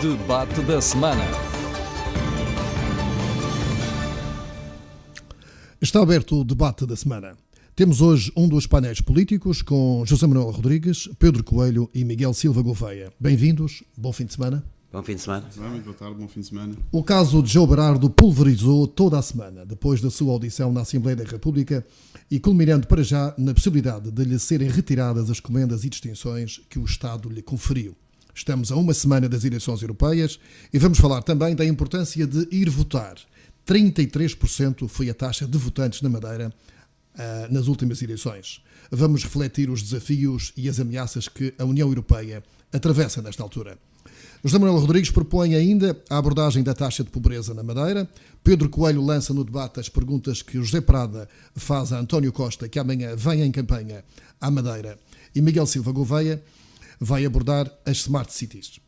Debate da semana. Está aberto o debate da semana. Temos hoje um dos painéis políticos com José Manuel Rodrigues, Pedro Coelho e Miguel Silva Gouveia. Bem-vindos, bom fim de semana. Bom fim de semana. Muito boa tarde, bom fim de semana. O caso de João Berardo pulverizou toda a semana, depois da sua audição na Assembleia da República e culminando para já na possibilidade de lhe serem retiradas as comendas e distinções que o Estado lhe conferiu. Estamos a uma semana das eleições europeias e vamos falar também da importância de ir votar. 33% foi a taxa de votantes na Madeira nas últimas eleições. Vamos refletir os desafios e as ameaças que a União Europeia atravessa nesta altura. José Manuel Rodrigues propõe ainda a abordagem da taxa de pobreza na Madeira. Pedro Coelho lança no debate as perguntas que o José Prada faz a António Costa, que amanhã vem em campanha à Madeira. E Miguel Silva Gouveia vai abordar as Smart Cities.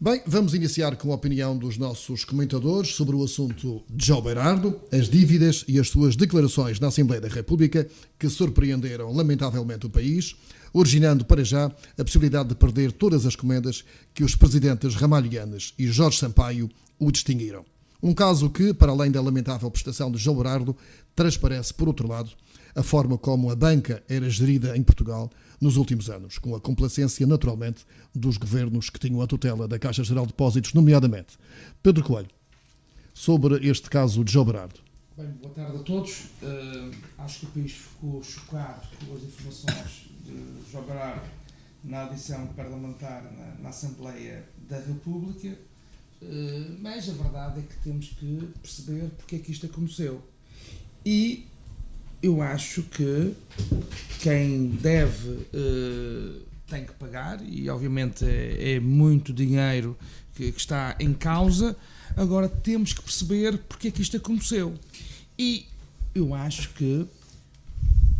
Bem, vamos iniciar com a opinião dos nossos comentadores sobre o assunto de João Berardo, as dívidas e as suas declarações na Assembleia da República que surpreenderam lamentavelmente o país, originando para já a possibilidade de perder todas as comendas que os presidentes Ramalhianes e Jorge Sampaio o distinguiram. Um caso que, para além da lamentável prestação de João Berardo, transparece, por outro lado, a forma como a banca era gerida em Portugal nos últimos anos, com a complacência, naturalmente, dos governos que tinham a tutela da Caixa Geral de Depósitos, nomeadamente. Pedro Coelho, sobre este caso de João Berardo. Bem, boa tarde a todos. Acho que o país ficou chocado com as informações de João Berardo na audição parlamentar na Assembleia da República, mas a verdade é que temos que perceber porque é que isto aconteceu. E eu acho que quem deve tem que pagar, e obviamente é muito dinheiro que está em causa. Agora temos que perceber porque é que isto aconteceu. E eu acho que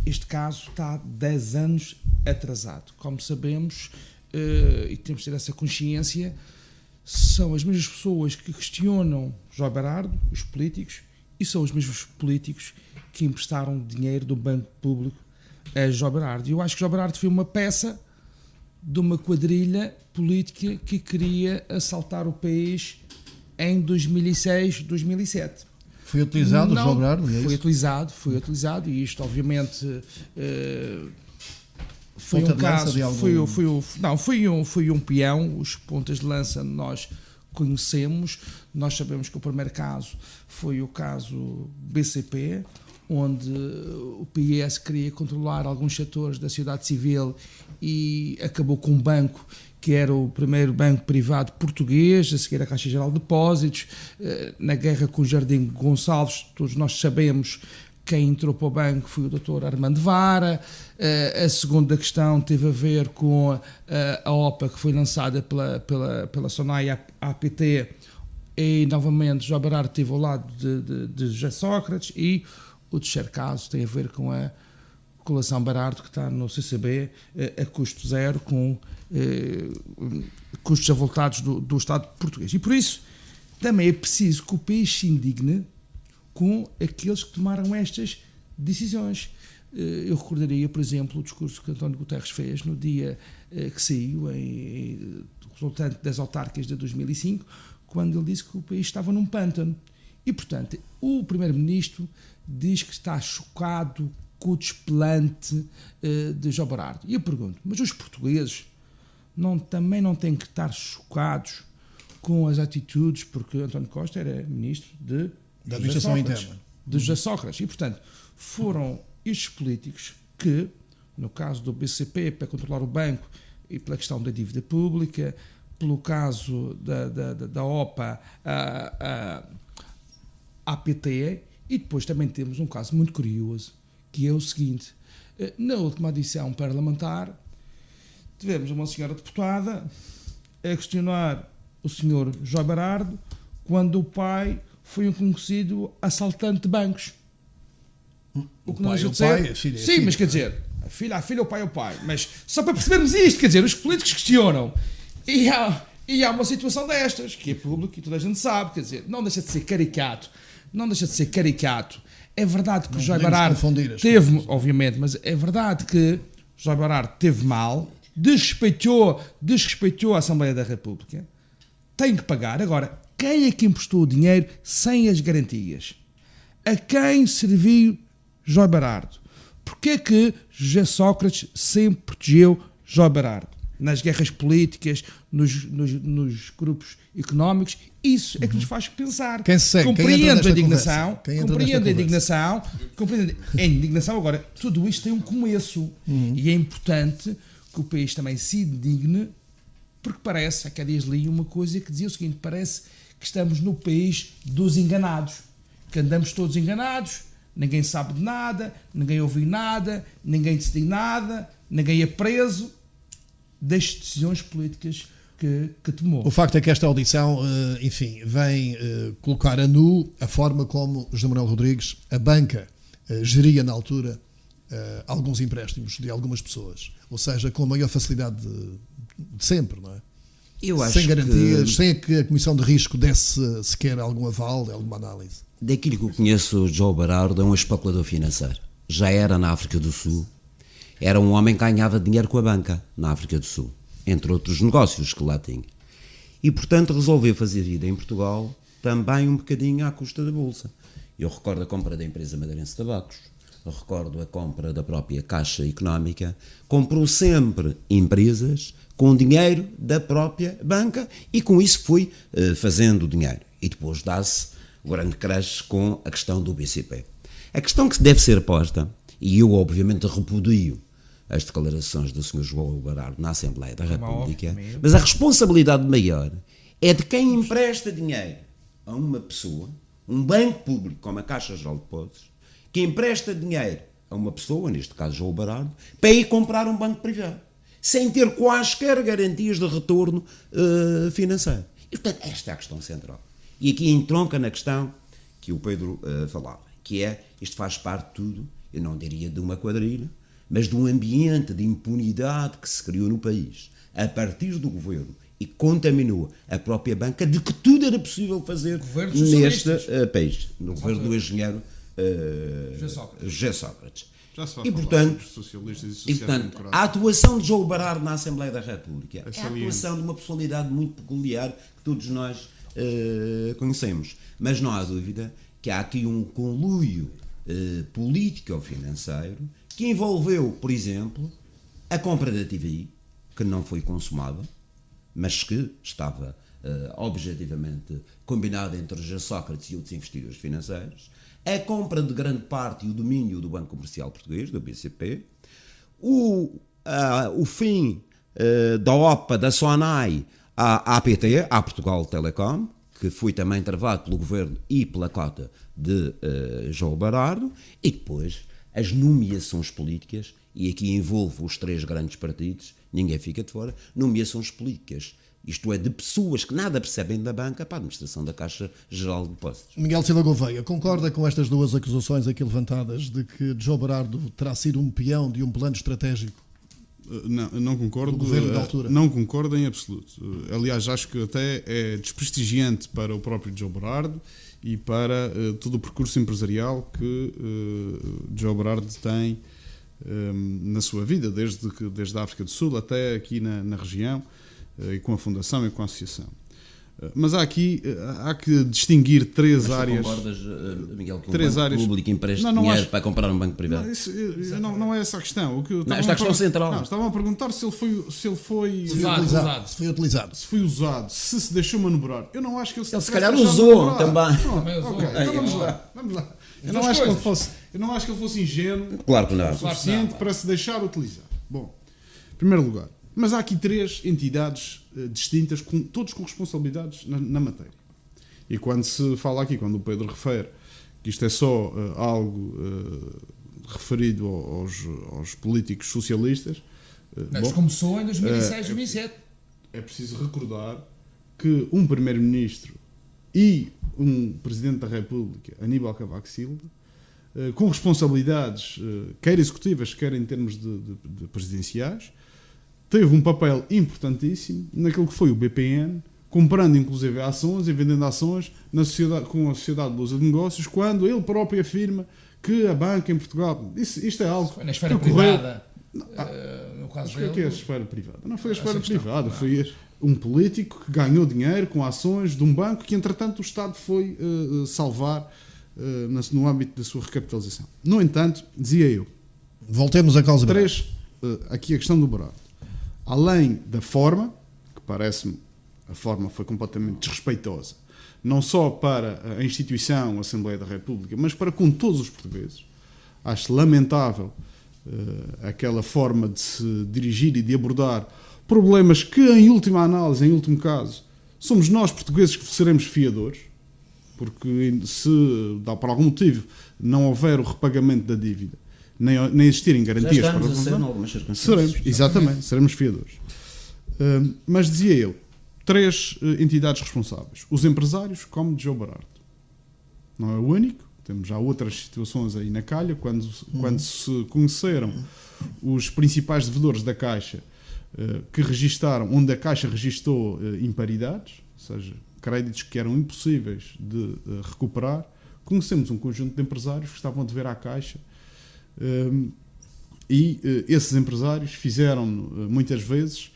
este caso está 10 anos atrasado. Como sabemos, e temos de ter essa consciência, são as mesmas pessoas que questionam João Berardo, os políticos, e são os mesmos políticos que emprestaram dinheiro do Banco Público a João Berardo. E eu acho que João Berardo foi uma peça de uma quadrilha política que queria assaltar o país em 2006, 2007. Foi utilizado o João Berardo? Foi utilizado, e isto obviamente foi um caso, foi um peão. Os pontas de lança nós conhecemos. Nós sabemos que o primeiro caso foi o caso BCP, onde o PS queria controlar alguns setores da sociedade civil e acabou com um banco que era o primeiro banco privado português, a seguir a Caixa Geral de Depósitos. Na guerra com o Jardim Gonçalves, todos nós sabemos quem entrou para o banco foi o Dr. Armando Vara. A segunda questão teve a ver com a OPA, que foi lançada pela SONAI APT, e novamente João Berardo esteve ao lado de José Sócrates. E o terceiro caso tem a ver com a colação Berardo, que está no CCB a custo zero, com custos avultados do Estado português. E por isso também é preciso que o país se indigne com aqueles que tomaram estas decisões. Eu recordaria, por exemplo, o discurso que António Guterres fez no dia que saiu, resultante das autárquicas de 2005, quando ele disse que o país estava num pântano. E, portanto, o Primeiro-Ministro diz que está chocado com o desplante de João Berardo. E eu pergunto, mas os portugueses também não têm que estar chocados com as atitudes, porque António Costa era Ministro da Administração Interna, de José Sócrates. E, portanto, foram estes políticos que, no caso do BCP, para controlar o banco e pela questão da dívida pública, pelo caso da OPA, a APT, e depois também temos um caso muito curioso, que é o seguinte: na última audição parlamentar, tivemos uma senhora deputada a questionar o senhor João Berardo quando o pai foi um conhecido assaltante de bancos. O que não deixa de ser. Sim, mas quer dizer, a filha, o pai. Mas só para percebermos isto, quer dizer, os políticos questionam. E há uma situação destas, que é público e toda a gente sabe, quer dizer, não deixa de ser caricato. É verdade que o João Berardo teve, obviamente, mas é verdade que João Berardo teve mal, desrespeitou a Assembleia da República, tem que pagar. Agora, quem é que emprestou o dinheiro sem as garantias? A quem serviu João Berardo? Porquê que José Sócrates sempre protegeu João Berardo? Nas guerras políticas, nos grupos económicos, isso é que nos faz pensar. Compreendo a indignação, compreendo a indignação. Agora, tudo isto tem um começo e é importante que o país também se indigne, porque parece, há dias li uma coisa que dizia o seguinte: parece que estamos no país dos enganados, que andamos todos enganados, ninguém sabe de nada, ninguém ouve nada, ninguém decide nada, ninguém é preso das decisões políticas que tomou. O facto é que esta audição, enfim, vem colocar a nu a forma como José Manuel Rodrigues, a banca, geria na altura alguns empréstimos de algumas pessoas. Ou seja, com a maior facilidade de sempre, não é? Eu acho sem garantias, sem que a Comissão de Risco desse sequer algum aval, alguma análise. Daquilo que eu conheço, João Berardo é um especulador financeiro. Já era na África do Sul. Era um homem que ganhava dinheiro com a banca na África do Sul, entre outros negócios que lá tinha. E, portanto, resolveu fazer vida em Portugal também um bocadinho à custa da Bolsa. Eu recordo a compra da empresa Madeirense de Tabacos, eu recordo a compra da própria Caixa Económica. Comprou sempre empresas com dinheiro da própria banca e com isso foi fazendo dinheiro. E depois dá-se o grande crash com a questão do BCP. A questão que deve ser posta, e eu obviamente repudio as declarações do Sr. João Berardo na Assembleia da República, mas a responsabilidade maior é de quem empresta dinheiro a uma pessoa, um banco público como a Caixa Geral de Depósitos, que empresta dinheiro a uma pessoa, neste caso João Berardo, para ir comprar um banco privado, sem ter quaisquer garantias de retorno financeiro. E, portanto, esta é a questão central. E aqui entronca na questão que o Pedro falava, que é, isto faz parte de tudo, eu não diria de uma quadrilha, mas de um ambiente de impunidade que se criou no país, a partir do governo, e contaminou a própria banca, de que tudo era possível fazer neste país, no governo do engenheiro José Sócrates. E portanto, socialistas e a atuação de João Berardo na Assembleia da República é a atuação de uma personalidade muito peculiar que todos nós conhecemos. Mas não há dúvida que há aqui um conluio político ou financeiro que envolveu, por exemplo, a compra da TVI, que não foi consumada, mas que estava objetivamente combinada entre José Sócrates e outros investidores financeiros, a compra de grande parte e o domínio do Banco Comercial Português, do BCP, o fim da OPA, da SONAI, à APT, à Portugal Telecom, que foi também travado pelo governo e pela cota de João Berardo, e depois as nomeações políticas, e aqui envolve os três grandes partidos, ninguém fica de fora, nomeações políticas, isto é, de pessoas que nada percebem da banca para a administração da Caixa Geral de Depósitos. Miguel Silva Gouveia, concorda com estas duas acusações aqui levantadas de que João Berardo terá sido um peão de um plano estratégico? Não concordo. Do governo da altura? Não concordo em absoluto. Aliás, acho que até é desprestigiante para o próprio João Berardo e para todo o percurso empresarial que João Berardo tem na sua vida, desde a África do Sul até aqui na região, e com a Fundação e com a Associação. Mas há que distinguir três áreas. Concordas, Miguel, que três banco áreas público empresta dinheiro para comprar um banco privado? Não é essa a questão. Esta é a questão central. Não, estavam a perguntar se ele foi utilizado. Se foi usado, se se deixou manobrar. Eu não acho que ele se calhar usou também. Vamos lá. Eu não acho que ele fosse ingênuo o suficiente para se deixar utilizar. Bom, em primeiro lugar. Mas há aqui três entidades distintas, todos com responsabilidades na matéria. E quando se fala aqui, quando o Pedro refere que isto é só algo referido aos políticos socialistas... Isto começou em 2006, 2007. É preciso recordar que um Primeiro-Ministro e um Presidente da República, Aníbal Cavaco Silva, com responsabilidades, quer executivas, quer em termos de presidenciais, teve um papel importantíssimo naquilo que foi o BPN, comprando inclusive ações e vendendo ações com a Sociedade de Bolsa de Negócios, quando ele próprio afirma que a banca em Portugal, isto é algo foi na esfera privada. No caso o que é a esfera privada? Não foi a esfera privada, foi um político que ganhou dinheiro com ações de um banco que, entretanto, o Estado foi salvar no âmbito da sua recapitalização. No entanto, dizia eu... Voltemos à causa. Aqui a questão do Berardo. Além da forma, que parece-me a forma foi completamente desrespeitosa, não só para a instituição, a Assembleia da República, mas para com todos os portugueses. Acho lamentável aquela forma de se dirigir e de abordar problemas que, em última análise, em último caso, somos nós portugueses que seremos fiadores, porque se, por algum motivo, não houver o repagamento da dívida, nem existirem garantias para seremos fiadores. Mas dizia eu, 3 entidades responsáveis. Os empresários, como de João Berardo. Não é o único, temos já outras situações aí na calha, quando se conheceram os principais devedores da Caixa, que registaram, onde a Caixa registou imparidades, ou seja, créditos que eram impossíveis de recuperar, conhecemos um conjunto de empresários que estavam a dever à Caixa, e esses empresários fizeram muitas vezes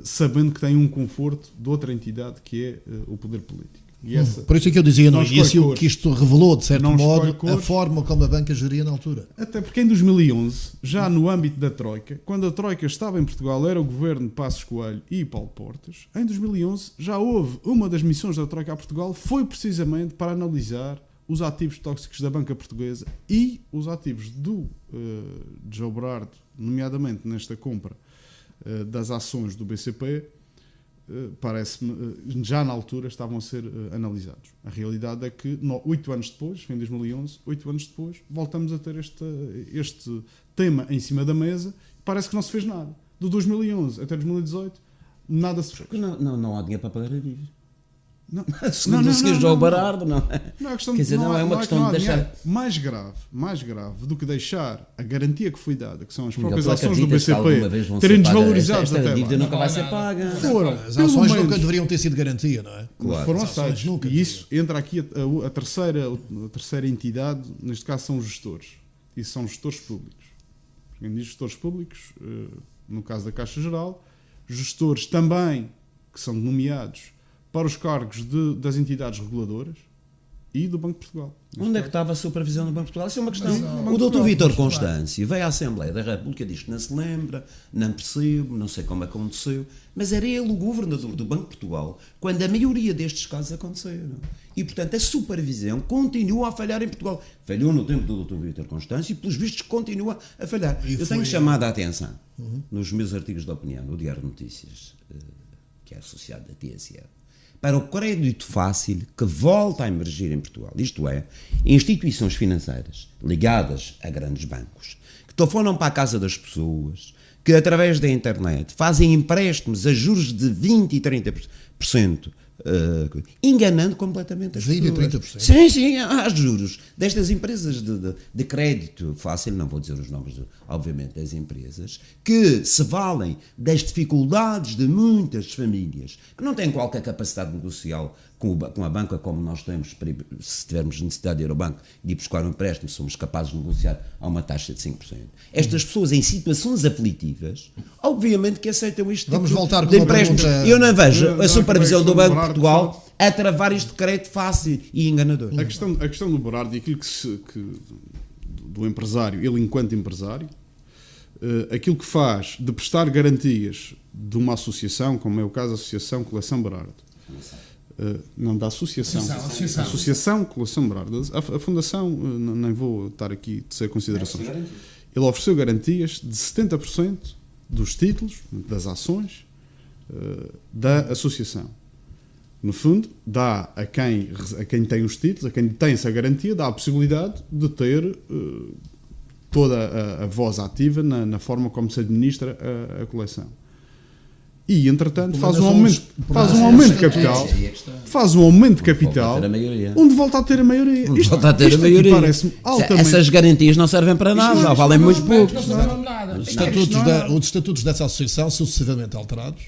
sabendo que têm um conforto de outra entidade que é o poder político. E por isso é que eu dizia no início que isto revelou, de certo modo, a forma como a banca geria na altura. Até porque em 2011, já no âmbito da Troika, quando a Troika estava em Portugal, era o governo de Passos Coelho e Paulo Portas, em 2011 já houve uma das missões da Troika a Portugal, foi precisamente para analisar os ativos tóxicos da banca portuguesa e os ativos de João Berardo, nomeadamente nesta compra das ações do BCP, parece-me, já na altura estavam a ser analisados. A realidade é que 8 anos depois, em 2011, 8 anos depois, voltamos a ter este tema em cima da mesa, parece que não se fez nada. De 2011 até 2018, nada se fez. Não há dinheiro para pagar a dívida. Segundo o João Berardo, não é? Não é uma questão de deixar... Mais grave do que deixar a garantia que foi dada, que são as próprias ações do BCP, terem desvalorizados até lá. Esta dívida nunca vai ser paga. As ações nunca deveriam ter sido garantia, não é? Claro. Foram aceitas. E isso entra aqui a terceira entidade, neste caso são os gestores. E são gestores públicos. Quem diz gestores públicos, no caso da Caixa Geral, gestores também que são nomeados para os cargos das entidades reguladoras e do Banco de Portugal. Onde é que estava a supervisão do Banco de Portugal? Isso é uma questão. O Dr. Vítor Constâncio veio à Assembleia da República, diz que não se lembra, não percebo, não sei como aconteceu, mas era ele o governador do Banco de Portugal quando a maioria destes casos aconteceram. E, portanto, a supervisão continua a falhar em Portugal. Falhou no tempo do Dr. Vítor Constâncio e, pelos vistos, continua a falhar. Eu tenho chamado a atenção nos meus artigos de opinião, no Diário de Notícias, que é associado da TSE, para o crédito fácil que volta a emergir em Portugal. Isto é, instituições financeiras ligadas a grandes bancos, que telefonam para a casa das pessoas, que através da internet fazem empréstimos a juros de 20% e 30%, enganando completamente as pessoas. 20% e 30%? Sim, há juros destas empresas de crédito fácil, não vou dizer os nomes, obviamente, das empresas, que se valem das dificuldades de muitas famílias que não têm qualquer capacidade negocial com a banca, como nós temos, se tivermos necessidade de ir ao banco de ir buscar um empréstimo, somos capazes de negociar a uma taxa de 5%. Estas pessoas em situações aflitivas, obviamente que aceitam isto tipo de empréstimos. Eu não vejo a supervisão do Banco de Portugal a travar este crédito fácil e enganador. A questão do Berardo e aquilo do empresário, ele enquanto empresário, aquilo que faz de prestar garantias de uma associação, como é o caso da Associação Coleção Berardo, não da associação. Associação Coleção Berardo. A Fundação, nem vou estar aqui a dizer considerações. Ele ofereceu garantias de 70% dos títulos, das ações da associação. No fundo, dá a quem tem os títulos, a quem tem essa garantia, dá a possibilidade de ter toda a voz ativa na forma como se administra a coleção. E, entretanto, faz um aumento de capital, onde volta a ter a maioria. Isto parece-me altamente... Essas garantias não servem para nada, já valem muito pouco. Os estatutos dessa associação, sucessivamente alterados,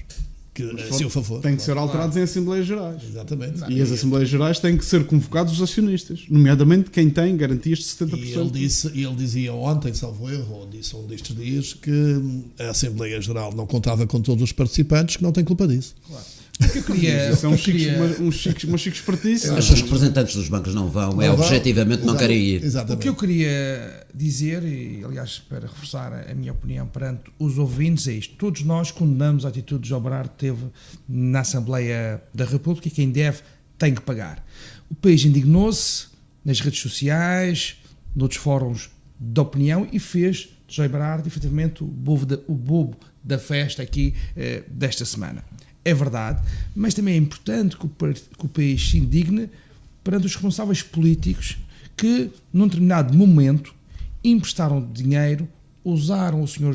que a seu favor. Tem que ser alterados em Assembleias Gerais. Exatamente. E as Assembleias Gerais têm que ser convocados os acionistas, nomeadamente quem tem garantias de 70%. E ele dizia ontem, salvo erro, ou disse um destes dias, que a Assembleia Geral não contava com todos os participantes, que não tem culpa disso. Claro. O que eu queria, Isso é uma chique espertice. Mas se os representantes dos bancos não vão, objetivamente não querem ir. Exatamente. O que eu queria dizer, e aliás para reforçar a minha opinião perante os ouvintes, é isto: todos nós condenamos a atitude de João Berardo que teve na Assembleia da República, e quem deve tem que pagar. O país indignou-se nas redes sociais, noutros fóruns de opinião, e fez de João Berardo efetivamente o bobo da festa aqui desta semana. É verdade, mas também é importante que o país se indigne perante os responsáveis políticos que, num determinado momento, emprestaram dinheiro, usaram o Sr.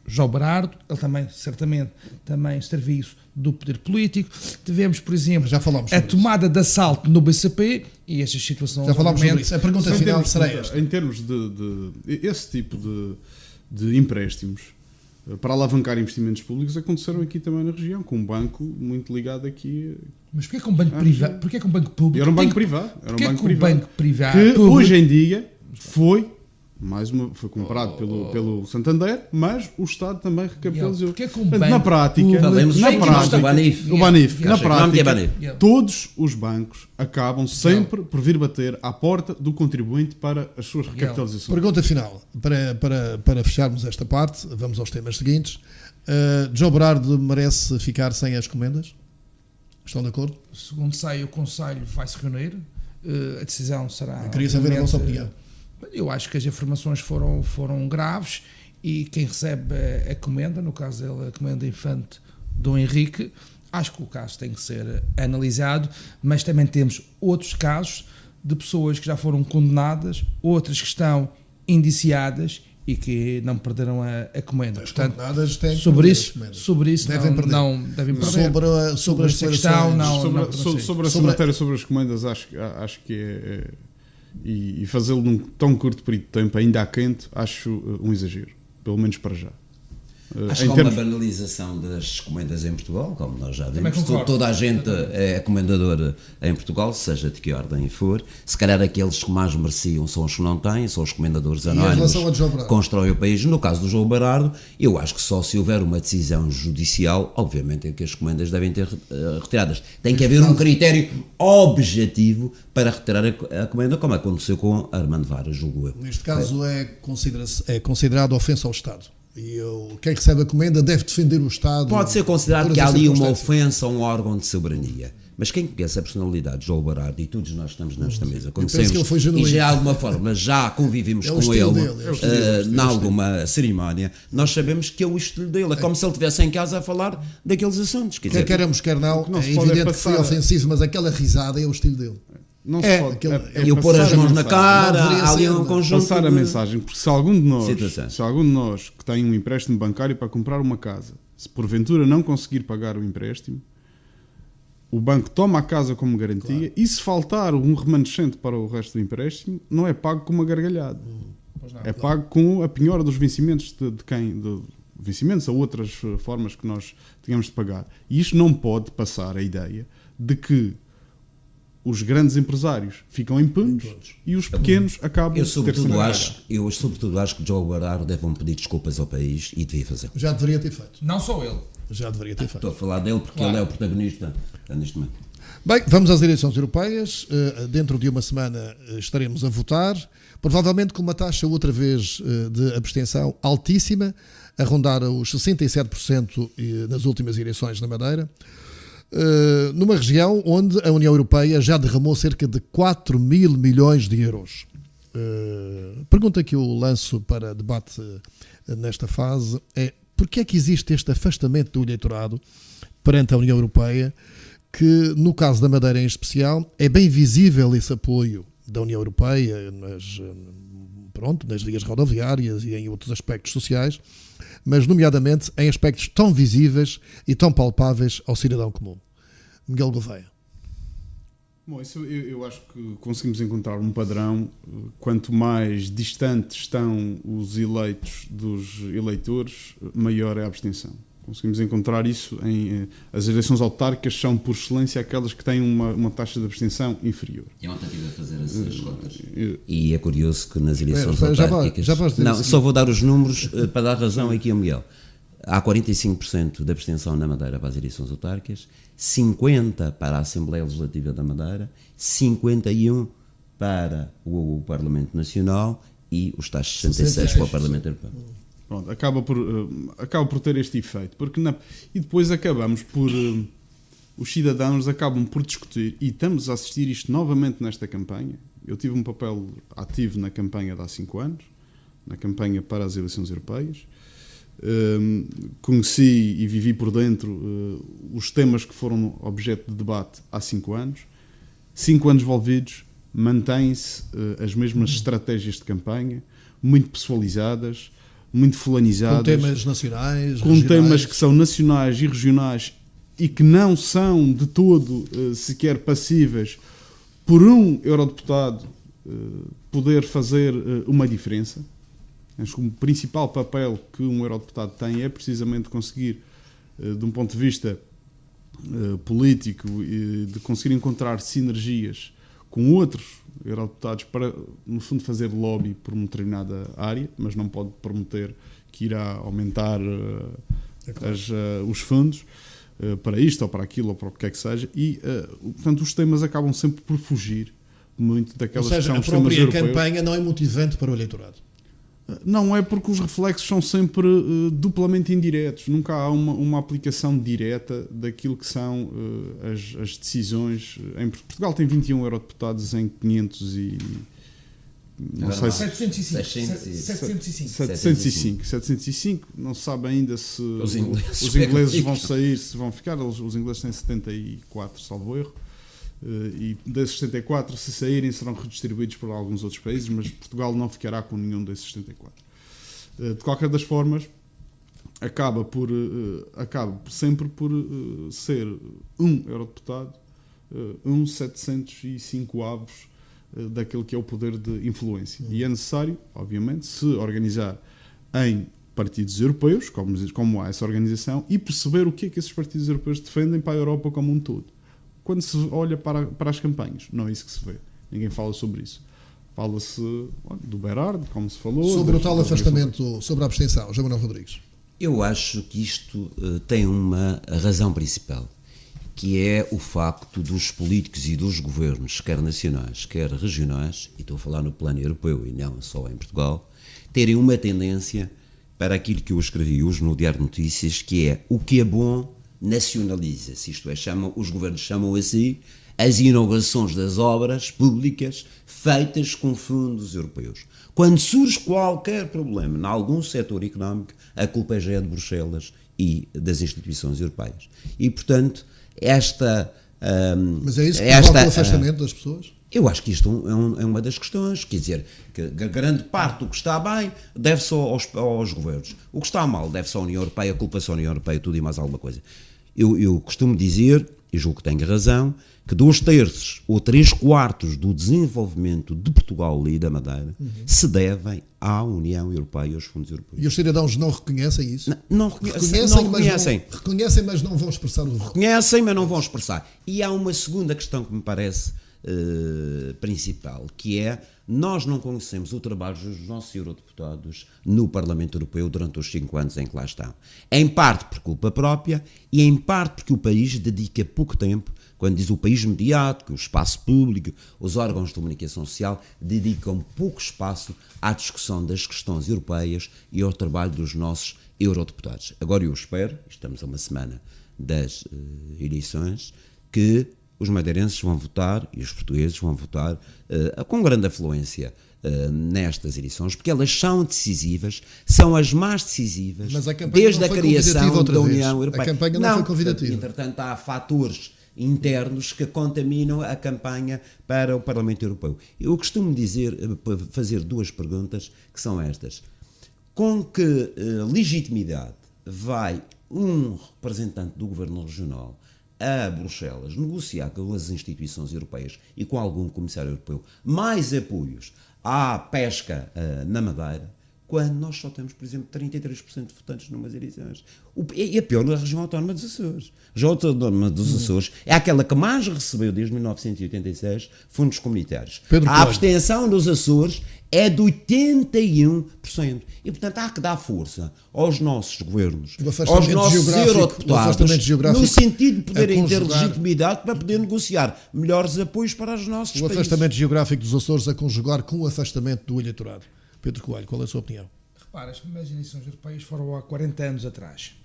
João Berardo, ele também, certamente, também serviço do poder político. Tivemos, por exemplo, a tomada de assalto no BCP, e estas situações... Já falámos sobre isso. A pergunta final será esta. Em termos de esse tipo de empréstimos, para alavancar investimentos públicos, aconteceram aqui também na região, com um banco muito ligado aqui. Mas porquê que um banco privado? Porquê que um banco público? Era um banco privado. Porquê que um banco privado? Que hoje em dia foi comprado pelo Santander, mas o Estado também recapitalizou. Porquê que um banco na prática, o Banif, na prática, todos os bancos acabam sempre por vir bater à porta do contribuinte para as suas recapitalizações. Pergunta final, para fecharmos esta parte, vamos aos temas seguintes. João Berardo merece ficar sem as comendas? Estão de acordo? Segundo sei, o Conselho vai se reunir, a decisão será... Eu queria saber a vossa opinião. Eu acho que as informações foram graves, e quem recebe a comenda, no caso dele, a comenda infante Dom Henrique, acho que o caso tem que ser analisado, mas também temos outros casos de pessoas que já foram condenadas, outras que estão indiciadas e que não perderam a comenda. Portanto, sobre isso devem perder. Não devem perder. Sobre esta questão, sobre essa matéria, sobre as comendas, acho que é... E fazê-lo num tão curto período de tempo, ainda à quente, acho um exagero, pelo menos para já. Acho que há uma banalização das comendas em Portugal, como nós já vimos. Toda a gente é comendador em Portugal, seja de que ordem for. Se calhar aqueles que mais mereciam são os que não têm, são os comendadores anónimos que constroem o país. No caso do João Berardo, eu acho que só se houver uma decisão judicial, obviamente é que as comendas devem ter retiradas. Tem que haver um critério objetivo para retirar a comenda, como aconteceu com Armando Vara, julgo eu. Neste caso é considerado ofensa ao Estado. E quem recebe a comenda deve defender o Estado. Pode ser considerado que há ali uma ofensa a um órgão de soberania. Mas quem conhece a personalidade de João Berardo, e todos nós estamos nesta mesa, conhecemos, e já de alguma forma já convivimos com ele em alguma cerimónia, nós sabemos que é o estilo dele. É como se ele estivesse em casa a falar daqueles assuntos. Quer queremos, quer não, é evidente que foi ofensivo, mas aquela risada é o estilo dele. Não se pode, eu pôr as mãos na cara, ali um conjunto passar a mensagem, porque se algum de nós que tem um empréstimo bancário para comprar uma casa, se porventura não conseguir pagar o empréstimo, o banco toma a casa como garantia, e se faltar um remanescente para o resto do empréstimo, não é pago com uma gargalhada. Pago com a penhora dos vencimentos de vencimentos a outras formas que nós tínhamos de pagar. E isto não pode passar a ideia de que os grandes empresários ficam impunes e os pequenos acabam eu sobretudo acho que João Berardo deve pedir desculpas ao país, e devia fazer. Já deveria ter feito. Não só ele. Já deveria ter feito. Estou a falar dele porque ele é o protagonista neste momento. Bem, vamos às eleições europeias. Dentro de uma semana estaremos a votar, provavelmente com uma taxa outra vez de abstenção altíssima, a rondar os 67% nas últimas eleições na Madeira. Numa região onde a União Europeia já derramou cerca de 4 mil milhões de euros. Pergunta que eu lanço para debate nesta fase é: porquê é que existe este afastamento do eleitorado perante a União Europeia, que no caso da Madeira em especial é bem visível esse apoio da União Europeia nas vias rodoviárias e em outros aspectos sociais, mas nomeadamente em aspectos tão visíveis e tão palpáveis ao cidadão comum? Miguel Gouveia. Bom, isso eu acho que conseguimos encontrar um padrão. Quanto mais distantes estão os eleitos dos eleitores, maior é a abstenção. Conseguimos encontrar isso em... As eleições autárquicas são, por excelência, aquelas que têm uma taxa de abstenção inferior. Eu ontem estive a fazer as contas. E é curioso que nas eleições autárquicas... Só vou dar os números para dar razão aqui ao Miguel. Há 45% de abstenção na Madeira para as eleições autárquicas, 50% para a Assembleia Legislativa da Madeira, 51% para o Parlamento Nacional e os tais 66% para o Parlamento Europeu. Pronto, acaba por ter este efeito. E depois acabamos por... os cidadãos acabam por discutir, e estamos a assistir isto novamente nesta campanha. Eu tive um papel ativo na campanha de há 5 anos, na campanha para as eleições europeias. Conheci e vivi por dentro os temas que foram objeto de debate há 5 anos. 5 anos envolvidos, mantêm-se as mesmas estratégias de campanha, muito pessoalizadas, muito fulanizadas, com temas nacionais, com temas que são nacionais e regionais e que não são de todo sequer passíveis por um eurodeputado poder fazer uma diferença. Acho que o principal papel que um eurodeputado tem é precisamente conseguir, de um ponto de vista político, de conseguir encontrar sinergias com outros eurodeputados para, no fundo, fazer lobby por uma determinada área, mas não pode prometer que irá aumentar os fundos para isto ou para aquilo ou para o que quer que seja. E, portanto, os temas acabam sempre por fugir muito daquelas que são os temas europeus. A própria campanha não é motivante para o eleitorado. Não é, porque os reflexos são sempre duplamente indiretos. Nunca há uma aplicação direta daquilo que são as decisões. Em Portugal tem 21 eurodeputados em 500 e... Não sei se... 705. Não se sabe ainda se os ingleses vão sair, se vão ficar. Os ingleses têm 74, salvo erro. E desses 74, se saírem, serão redistribuídos por alguns outros países, mas Portugal não ficará com nenhum desses 74. De qualquer das formas, acaba sempre por ser um eurodeputado, 705 avos daquele que é o poder de influência. E é necessário, obviamente, se organizar em partidos europeus, como há essa organização, e perceber o que é que esses partidos europeus defendem para a Europa como um todo. Quando se olha para as campanhas, não é isso que se vê. Ninguém fala sobre isso. Fala-se do Berardo, como se falou. Sobre o tal afastamento, sobre a abstenção, João Manuel Rodrigues. Eu acho que isto tem uma razão principal, que é o facto dos políticos e dos governos, quer nacionais, quer regionais, e estou a falar no plano europeu e não só em Portugal, terem uma tendência para aquilo que eu escrevi hoje no Diário de Notícias, que é o que é bom nacionaliza-se, isto é, os governos chamam assim as inaugurações das obras públicas feitas com fundos europeus. Quando surge qualquer problema em algum setor económico, a culpa já é de Bruxelas e das instituições europeias. E, portanto, Mas é isso que provoca o afastamento das pessoas? Eu acho que isto é uma das questões, quer dizer, que a grande parte do que está bem deve-se aos governos. O que está mal deve-se à União Europeia, a culpa-se à União Europeia, tudo e mais alguma coisa. Eu costumo dizer, e julgo que tenho razão, que 2/3 ou 3/4 do desenvolvimento de Portugal e da Madeira se devem à União Europeia e aos fundos europeus. E os cidadãos não reconhecem isso? Não reconhecem. Reconhecem, mas não vão expressar o... Reconhecem, mas não vão expressar. E há uma segunda questão que me parece principal, que é: nós não conhecemos o trabalho dos nossos eurodeputados no Parlamento Europeu durante os 5 anos em que lá estão. Em parte por culpa própria e em parte porque o país dedica pouco tempo, quando diz o país mediático, o espaço público, os órgãos de comunicação social dedicam pouco espaço à discussão das questões europeias e ao trabalho dos nossos eurodeputados. Agora eu espero, estamos a uma semana das eleições, que os madeirenses vão votar e os portugueses vão votar com grande afluência nestas eleições, porque elas são decisivas, são as mais decisivas desde a criação da União Europeia. A campanha não foi convidativa. Entretanto, há fatores internos que contaminam a campanha para o Parlamento Europeu. Eu costumo fazer 2 perguntas, que são estas: com que legitimidade vai um representante do governo regional a Bruxelas negociar com as instituições europeias e com algum comissário europeu mais apoios à pesca na Madeira, quando nós só temos, por exemplo, 33% de votantes numas eleições. É pior na região autónoma dos Açores. A região autónoma dos Açores é aquela que mais recebeu desde 1986 fundos comunitários. A abstenção nos Açores é de 81%. E, portanto, há que dar força aos nossos governos, aos nossos eurodeputados, no sentido de poderem ter legitimidade para poder negociar melhores apoios para os nossos países. O afastamento geográfico dos Açores a conjugar com o afastamento do eleitorado. Pedro Coelho, qual é a sua opinião? Repara, as primeiras eleições europeias foram há 40 anos atrás.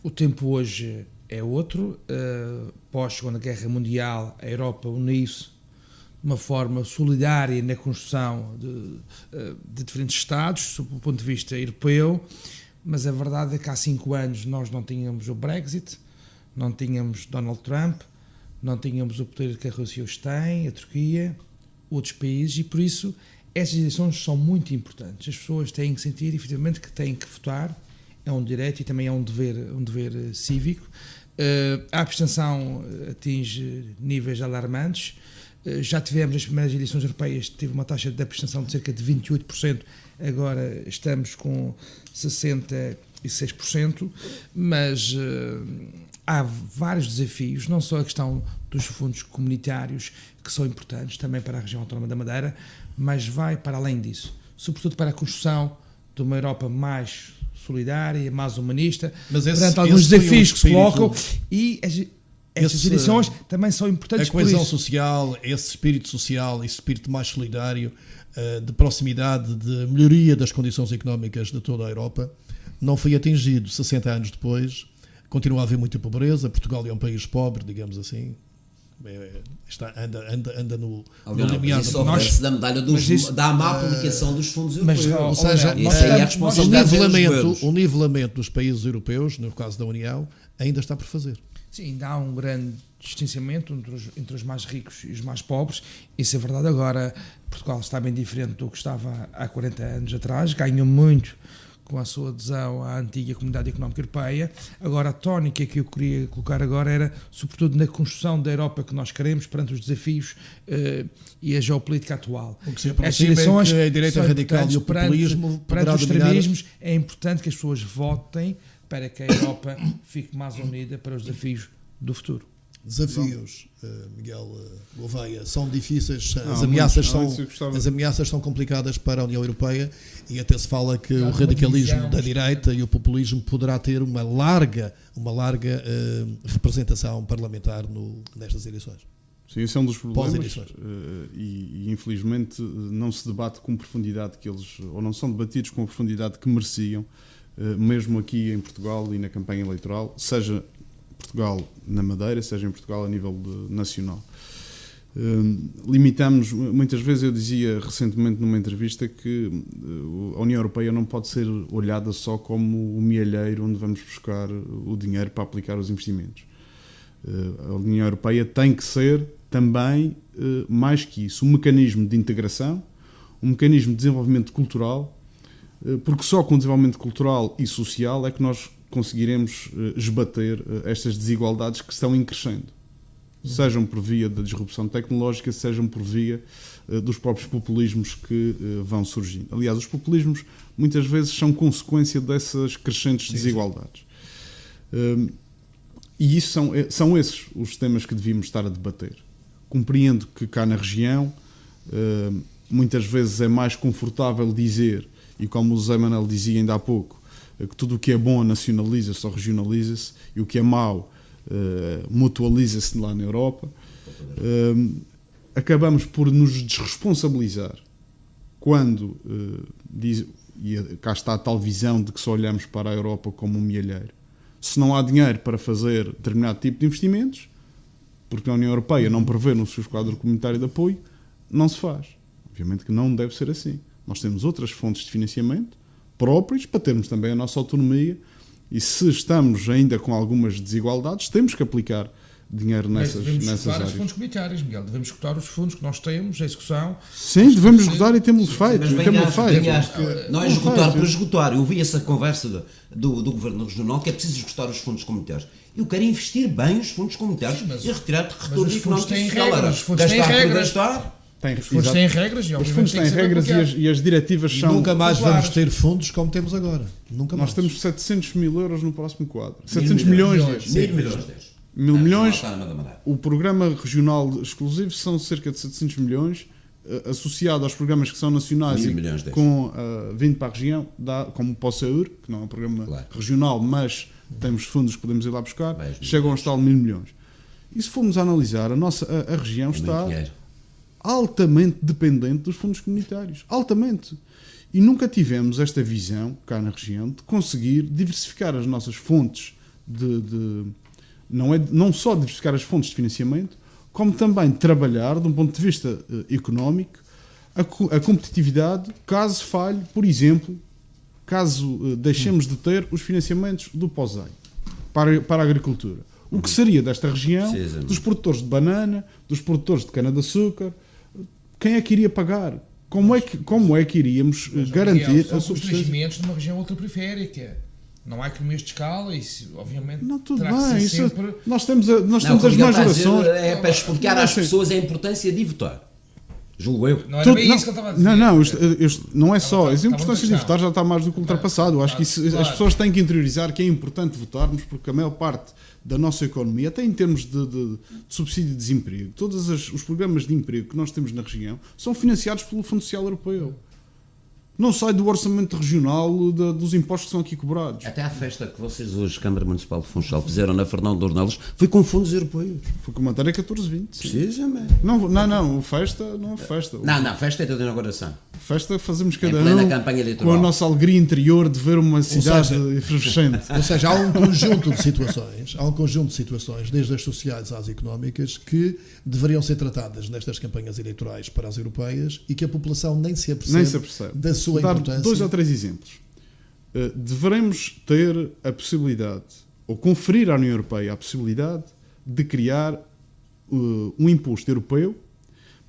O tempo hoje é outro. Pós-Segunda Guerra Mundial, a Europa uniu-se de uma forma solidária na construção de diferentes Estados, sob o ponto de vista europeu, mas a verdade é que há 5 anos nós não tínhamos o Brexit, não tínhamos Donald Trump, não tínhamos o poder que a Rússia hoje tem, a Turquia, outros países, e por isso essas eleições são muito importantes. As pessoas têm que sentir, efetivamente, que têm que votar, é um direito e também é um dever cívico. A abstenção atinge níveis alarmantes. Já tivemos as primeiras eleições europeias, teve uma taxa de abstenção de cerca de 28%, agora estamos com 66%, mas há vários desafios, não só a questão dos fundos comunitários, que são importantes também para a região autónoma da Madeira, mas vai para além disso, sobretudo para a construção de uma Europa mais solidária, mais humanista, perante alguns desafios que se colocam, e estas eleições também são importantes. A coesão social, esse espírito mais solidário, de proximidade, de melhoria das condições económicas de toda a Europa, não foi atingido 60 anos depois. Continua a haver muita pobreza. Portugal é um país pobre, digamos assim. Anda no limiar. Isso oferece da medalha da má aplicação dos fundos europeus. Ou seja, o nivelamento dos países europeus, no caso da União, ainda está por fazer. Sim, ainda há um grande distanciamento entre os mais ricos e os mais pobres. Isso é verdade. Agora, Portugal está bem diferente do que estava há 40 anos atrás. Ganhou muito com a sua adesão à antiga Comunidade Económica Europeia. Agora, a tónica que eu queria colocar agora era, sobretudo, na construção da Europa que nós queremos perante os desafios e a geopolítica atual. O que se aproxima é que a direita radical e o populismo perante os extremismos, é importante que as pessoas votem para que a Europa fique mais unida para os desafios do futuro. Desafios, Miguel Gouveia, são difíceis, as ameaças são complicadas para a União Europeia, e até se fala que o radicalismo da direita e o populismo poderá ter uma larga representação parlamentar nestas eleições. Sim, esse é um dos problemas, e infelizmente não se debate com profundidade que eles, ou não são debatidos com a profundidade que mereciam, mesmo aqui em Portugal e na campanha eleitoral, seja Portugal na Madeira, seja em Portugal a nível nacional. Limitamos, muitas vezes eu dizia recentemente numa entrevista que a União Europeia não pode ser olhada só como o mielheiro onde vamos buscar o dinheiro para aplicar os investimentos. A União Europeia tem que ser também, mais que isso, um mecanismo de integração, um mecanismo de desenvolvimento cultural, porque só com o desenvolvimento cultural e social é que nós conseguiremos esbater estas desigualdades que estão em crescendo, sejam por via da disrupção tecnológica, sejam por via dos próprios populismos que vão surgindo. Aliás, os populismos muitas vezes são consequência dessas crescentes desigualdades. E isso são esses os temas que devíamos estar a debater. Compreendo que cá na região muitas vezes é mais confortável dizer, e como o José Manuel dizia ainda há pouco, que tudo o que é bom nacionaliza-se ou regionaliza-se, e o que é mau mutualiza-se lá na Europa. Acabamos por nos desresponsabilizar quando e cá está a tal visão de que só olhamos para a Europa como um mielheiro. Se não há dinheiro para fazer determinado tipo de investimentos, porque a União Europeia não prevê no seu quadro comunitário de apoio, não se faz. Obviamente que não deve ser assim. Nós temos outras fontes de financiamento próprios para termos também a nossa autonomia, e se estamos ainda com algumas desigualdades, temos que aplicar dinheiro nessas áreas. Devemos escutar os fundos comunitários, Miguel. Devemos escutar os fundos que nós temos, a execução. Sim, devemos escutar e temos feito. Não é esgotar por esgotar. Eu vi essa conversa do Governo Regional, que é preciso esgotar os fundos comunitários. Eu quero investir bem os fundos comunitários e retirar de retorno económico e social. Os fundos têm regras. Os fundos têm regras e, obviamente, os fundos têm regras e as diretivas são... Nunca mais vamos ter fundos como temos agora. Nunca mais. Nós temos 700 mil euros no próximo quadro. 700 milhões. 1.000 milhões. 1.000 milhões. O programa regional exclusivo são cerca de 700 milhões, associado aos programas que são nacionais com 20 para a região, como o POSEUR, que não é um programa regional, mas temos fundos que podemos ir lá buscar, chegam aos tal 1.000 milhões. E se formos analisar, a região está altamente dependente dos fundos comunitários. Altamente. E nunca tivemos esta visão, cá na região, de conseguir diversificar as nossas fontes não só diversificar as fontes de financiamento, como também trabalhar, de um ponto de vista económico, a competitividade, caso falhe, por exemplo, caso deixemos de ter os financiamentos do POSEI para a agricultura. O que seria desta região, dos produtores de banana, dos produtores de cana-de-açúcar, quem é que iria pagar? Como é que iríamos garantir a subsistência? São numa região ultraperiférica. Não há economias de escala, isso obviamente não, tudo bem, isso, sempre... nós temos as majorações. É para explicar às pessoas a importância de votar. Julgo eu. Não era bem isso que eu estava a dizer. Isto não é só. A importância de votar já está mais do que ultrapassado. Eu acho que as pessoas têm que interiorizar que é importante votarmos, porque a maior parte da nossa economia, até em termos de subsídio de desemprego, todos os programas de emprego que nós temos na região são financiados pelo Fundo Social Europeu. Não sai do orçamento regional dos impostos que são aqui cobrados. Até à festa que vocês hoje, Câmara Municipal de Funchal, fizeram na Fernão de Ornelas, foi com fundos europeus. Foi com matéria 1420. Precisamente. Não, festa não é festa. Não, festa é toda inauguração. Festa fazemos cada com a nossa alegria interior de ver uma cidade efervescente. Ou seja, há um conjunto de situações, desde as sociais às económicas, que deveriam ser tratadas nestas campanhas eleitorais para as europeias e que a população nem se apercebe. Da sua importância. Dar 2 ou 3 exemplos. Deveremos ter a possibilidade, ou conferir à União Europeia a possibilidade de criar um imposto europeu.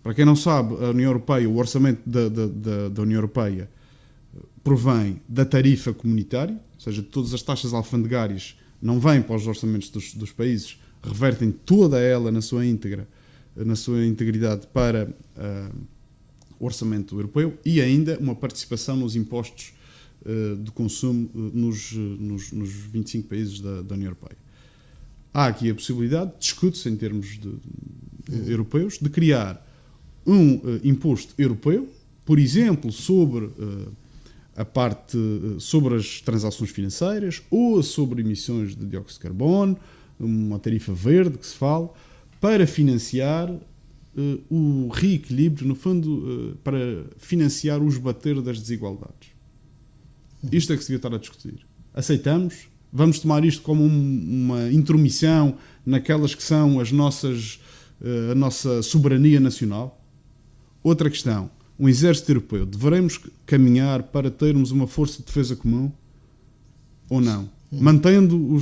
Para quem não sabe, a União Europeia, o orçamento da União Europeia provém da tarifa comunitária, ou seja, todas as taxas alfandegárias não vêm para os orçamentos dos países, revertem toda ela na sua integridade para o orçamento europeu e ainda uma participação nos impostos de consumo nos 25 países da União Europeia. Há aqui a possibilidade, discute-se em termos europeus, de criar um imposto europeu, por exemplo, sobre sobre as transações financeiras ou sobre emissões de dióxido de carbono, uma tarifa verde que se fala, para financiar o reequilíbrio, no fundo, para financiar o esbater das desigualdades. Isto é que se devia estar a discutir. Aceitamos? Vamos tomar isto como uma intromissão naquelas que são a nossa soberania nacional? Outra questão, um exército europeu, deveremos caminhar para termos uma força de defesa comum ou não? Mantendo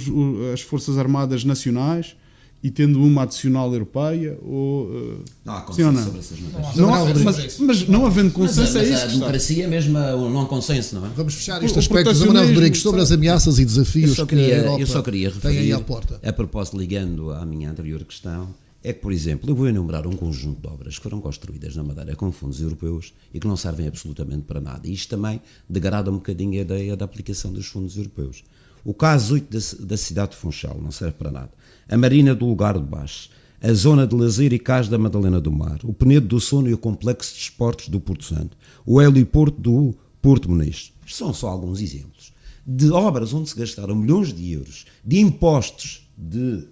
as forças armadas nacionais e tendo uma adicional europeia ou... Não há consenso sobre essas matérias. Mas não havendo consenso é isso. A democracia é mesmo não há consenso, não é? Vamos fechar este aspecto de Manuel Rodrigues sobre as ameaças e desafios que a Europa eu só queria referir, aí à porta. A propósito, ligando à minha anterior questão, é que, por exemplo, eu vou enumerar um conjunto de obras que foram construídas na Madeira com fundos europeus e que não servem absolutamente para nada. E isto também degrada um bocadinho a ideia da aplicação dos fundos europeus. O caso 8 da cidade de Funchal não serve para nada. A Marina do Lugar de Baixo, a Zona de Lazer e Cais da Madalena do Mar, o Penedo do Sono e o Complexo de Esportes do Porto Santo, o heliporto do Porto Muniz. Isto são só alguns exemplos de obras onde se gastaram milhões de euros de impostos de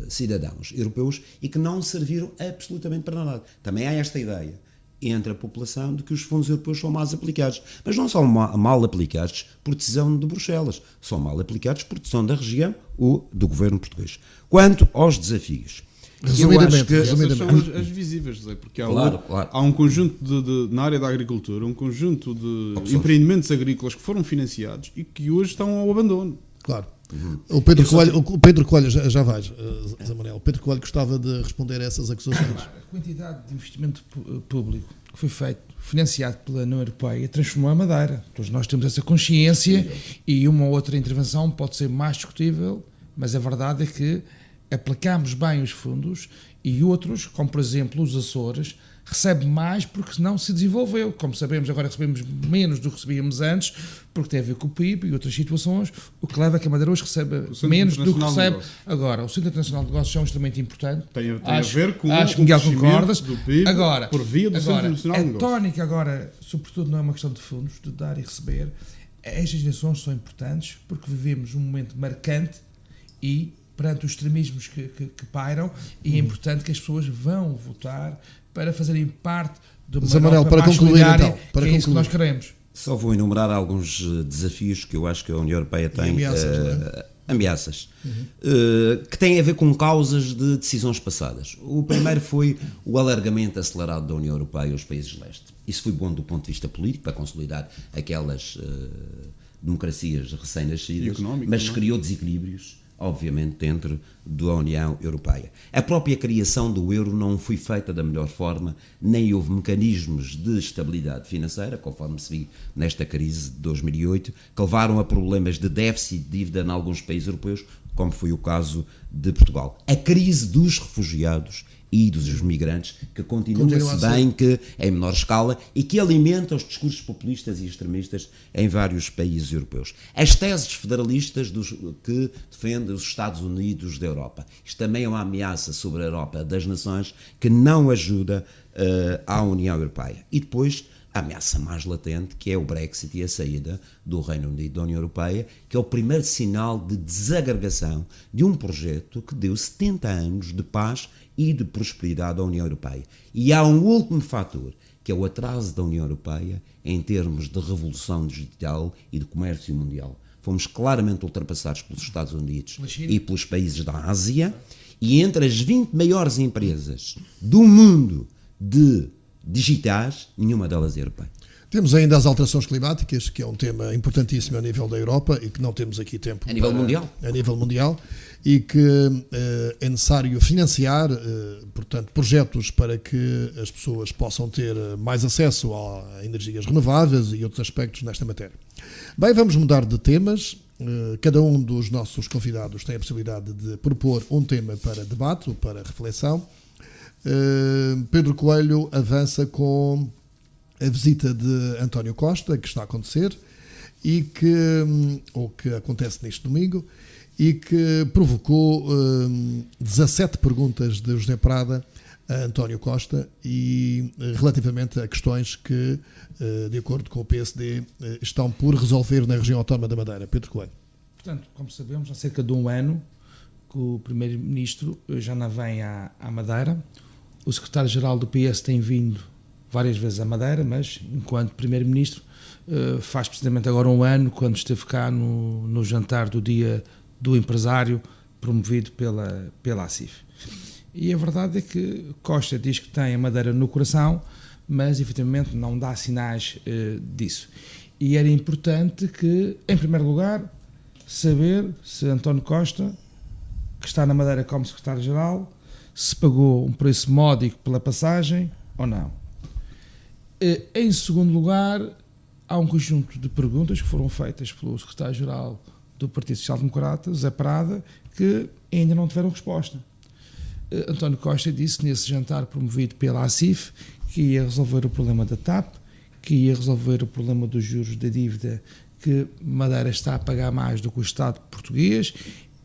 cidadãos europeus e que não serviram absolutamente para nada. Também há esta ideia entre a população de que os fundos europeus são mal aplicados. Mas não são mal aplicados por decisão de Bruxelas, são mal aplicados por decisão da região ou do governo português. Quanto aos desafios, resumidamente, essas são as visíveis, porque há um conjunto na área da agricultura, um conjunto de empreendimentos agrícolas que foram financiados e que hoje estão ao abandono. Claro. O Pedro Coelho já vais, Zé Manuel. O Pedro Coelho gostava de responder a essas acusações. A quantidade de investimento público que foi feito, financiado pela União Europeia, transformou a Madeira. Todos nós temos essa consciência e uma ou outra intervenção pode ser mais discutível, mas a verdade é que aplicámos bem os fundos e outros, como por exemplo os Açores, recebe mais porque não se desenvolveu. Como sabemos, agora recebemos menos do que recebíamos antes, porque tem a ver com o PIB e outras situações, o que leva a que a Madeira hoje receba menos do que recebe agora. O Centro Internacional de Negócios é um instrumento importante. Tem a ver com o Miguel concordas. Do PIB agora, por via do Centro Internacional de Negócios. A tónica agora, sobretudo, não é uma questão de fundos, de dar e receber. Estas eleições são importantes porque vivemos um momento marcante e perante os extremismos que pairam, e é importante que as pessoas vão votar para fazerem parte de uma Europa mais solidária, então, que é isso que nós queremos. Só vou enumerar alguns desafios que eu acho que a União Europeia tem, ameaças que têm a ver com causas de decisões passadas. O primeiro foi o alargamento acelerado da União Europeia aos países de leste. Isso foi bom do ponto de vista político, para consolidar aquelas democracias recém-nascidas, mas criou desequilíbrios, obviamente, dentro da União Europeia. A própria criação do euro não foi feita da melhor forma, nem houve mecanismos de estabilidade financeira, conforme se viu nesta crise de 2008, que levaram a problemas de déficit de dívida em alguns países europeus, como foi o caso de Portugal. A crise dos refugiados e dos migrantes, que continua-se bem que em menor escala e que alimenta os discursos populistas e extremistas em vários países europeus. As teses federalistas que defendem os Estados Unidos da Europa. Isto também é uma ameaça sobre a Europa das nações que não ajuda à União Europeia. E depois a ameaça mais latente, que é o Brexit e a saída do Reino Unido da União Europeia, que é o primeiro sinal de desagregação de um projeto que deu 70 anos de paz e de prosperidade à União Europeia. E há um último fator, que é o atraso da União Europeia em termos de revolução digital e de comércio mundial. Fomos claramente ultrapassados pelos Estados Unidos e pelos países da Ásia, e entre as 20 maiores empresas do mundo de digitais, nenhuma delas é europeia. Temos ainda as alterações climáticas, que é um tema importantíssimo a nível da Europa e que não temos aqui tempo a nível mundial, e que é necessário financiar, portanto, projetos para que as pessoas possam ter mais acesso a energias renováveis e outros aspectos nesta matéria. Bem, vamos mudar de temas. Cada um dos nossos convidados tem a possibilidade de propor um tema para debate ou para reflexão. Pedro Coelho avança com a visita de António Costa, que está a acontecer, e que acontece neste domingo, e que provocou 17 perguntas de José Prada a António Costa, e relativamente a questões que, de acordo com o PSD, estão por resolver na região autónoma da Madeira. Pedro Coelho. Portanto, como sabemos, há cerca de um ano que o Primeiro-Ministro já não vem à Madeira. O Secretário-Geral do PS tem vindo várias vezes à Madeira, mas enquanto Primeiro-Ministro faz precisamente agora um ano, quando esteve cá no jantar do Dia do Empresário, promovido pela ACIF. E a verdade é que Costa diz que tem a Madeira no coração, mas efetivamente não dá sinais disso. E era importante que, em primeiro lugar, saber se António Costa, que está na Madeira como Secretário-Geral, se pagou um preço módico pela passagem ou não. Em segundo lugar, há um conjunto de perguntas que foram feitas pelo Secretário-Geral do Partido Social Democrata, José Prada, que ainda não tiveram resposta. António Costa disse nesse jantar promovido pela ACIF que ia resolver o problema da TAP, que ia resolver o problema dos juros da dívida que Madeira está a pagar mais do que o Estado português,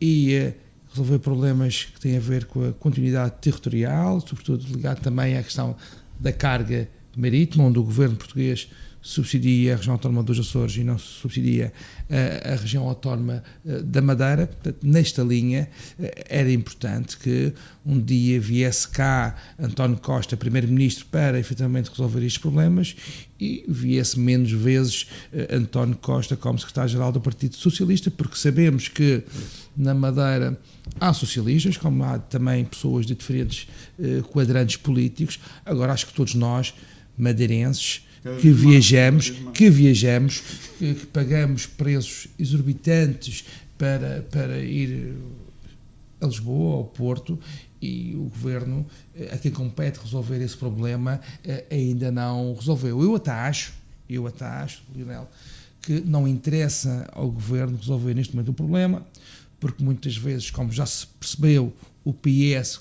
ia resolver problemas que têm a ver com a continuidade territorial, sobretudo ligado também à questão da carga marítima, onde o governo português subsidia a região autónoma dos Açores e não subsidia a região autónoma da Madeira. Portanto, nesta linha era importante que um dia viesse cá António Costa, Primeiro-Ministro, para efetivamente resolver estes problemas, e viesse menos vezes António Costa como Secretário-Geral do Partido Socialista, porque sabemos que na Madeira há socialistas, como há também pessoas de diferentes quadrantes políticos. Agora acho que todos nós, madeirenses, que viajamos, que pagamos preços exorbitantes para ir a Lisboa, ao Porto, e o Governo, a quem compete resolver esse problema, ainda não resolveu. Eu até acho, Lionel, que não interessa ao Governo resolver neste momento o problema, porque muitas vezes, como já se percebeu, o PS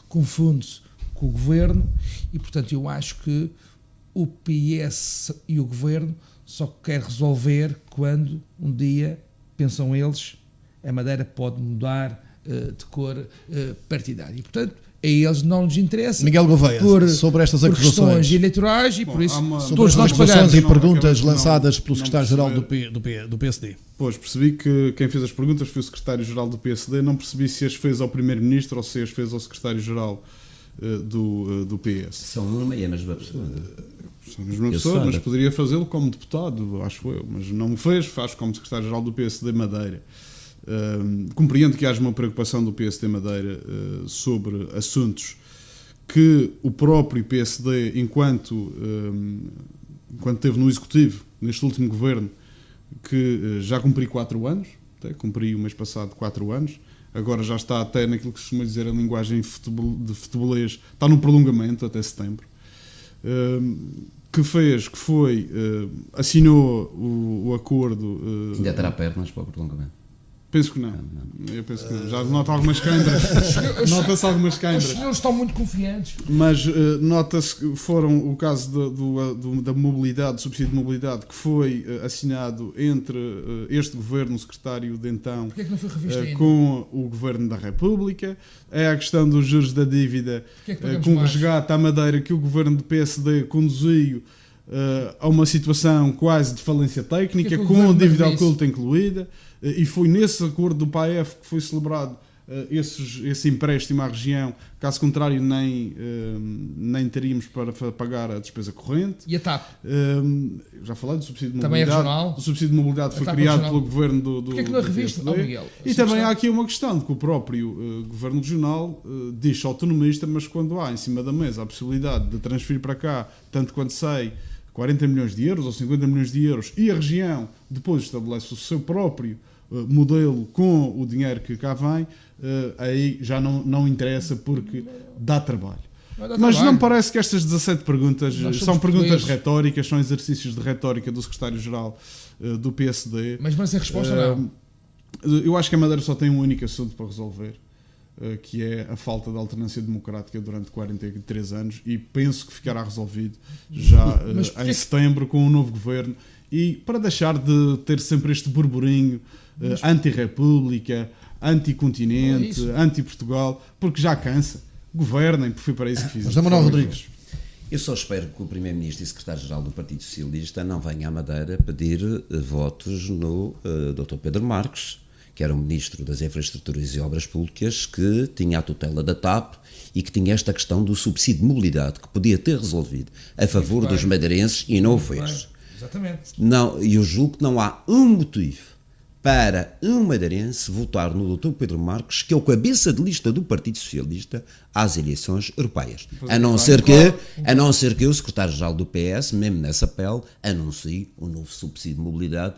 confunde-se com o Governo e, portanto, eu acho que o PS e o Governo só quer resolver quando um dia, pensam eles, a Madeira pode mudar de cor partidária. E, portanto, a eles não nos interessa. Miguel Gouveia, sobre estas acusações questões eleitorais e por isso todos nós pagamos. E perguntas lançadas pelo secretário-geral do PSD. Pois, percebi que quem fez as perguntas foi o secretário-geral do PSD, não percebi se as fez ao primeiro-ministro ou se as fez ao secretário-geral do PS. São uma e a mesma pessoa. São a mesma pessoa, mas poderia fazê-lo como deputado, acho eu, mas não o fez, faz como secretário-geral do PSD Madeira. Compreendo que haja uma preocupação do PSD Madeira sobre assuntos que o próprio PSD, enquanto esteve no Executivo, neste último governo, que já cumpri 4 anos, cumpri o mês passado 4 anos, agora já está até naquilo que se costuma dizer a linguagem de futebolês, está no prolongamento até setembro, assinou o acordo... Ainda terá pernas para o prolongamento? Penso que não. Eu penso que não. Já nota algumas câimbras. Nota-se algumas câimbras. Os senhores estão muito confiantes. Mas nota-se que foram o caso da mobilidade, do subsídio de mobilidade, que foi assinado entre este governo, o secretário de então, Porquê é que não foi revisto ainda? Com o governo da República. É a questão dos juros da dívida, com o resgate à Madeira que o governo do PSD conduziu a uma situação quase de falência técnica, com a dívida oculta incluída. E foi nesse acordo do PAEF que foi celebrado esse empréstimo à região, caso contrário nem teríamos para pagar a despesa corrente. E a TAP? Já falei do subsídio de também mobilidade. É regional? O subsídio de mobilidade foi criado pelo governo do Porquê é que não é revisto? Miguel, e também há aqui uma questão de que o próprio governo regional diz autonomista, mas quando há em cima da mesa a possibilidade de transferir para cá, tanto quanto sei, 40 milhões de euros ou 50 milhões de euros, e a região depois estabelece o seu próprio modelo com o dinheiro que cá vem, aí já não interessa porque dá trabalho. Mas não me parece que estas 17 perguntas são perguntas retóricas, são exercícios de retórica do secretário-geral do PSD. Mas a resposta não? Eu acho que a Madeira só tem um único assunto para resolver, que é a falta de alternância democrática durante 43 anos, e penso que ficará resolvido já em setembro com um novo governo, e para deixar de ter sempre este burburinho anti-república, anti-continente, anti-Portugal, porque já cansa. Governem, porque foi para isso que fiz. José Manuel Rodrigues. Eu só espero que o Primeiro-Ministro e Secretário-Geral do Partido Socialista não venha à Madeira pedir votos no Dr. Pedro Marques, que era o Ministro das Infraestruturas e Obras Públicas, que tinha a tutela da TAP e que tinha esta questão do subsídio de mobilidade, que podia ter resolvido a favor dos madeirenses e não o fez. Exatamente. Não, eu julgo que não há um motivo para um madeirense votar no Dr. Pedro Marques, que é o cabeça de lista do Partido Socialista às eleições europeias. A não ser que o secretário-geral do PS, mesmo nessa pele, anuncie um novo subsídio de mobilidade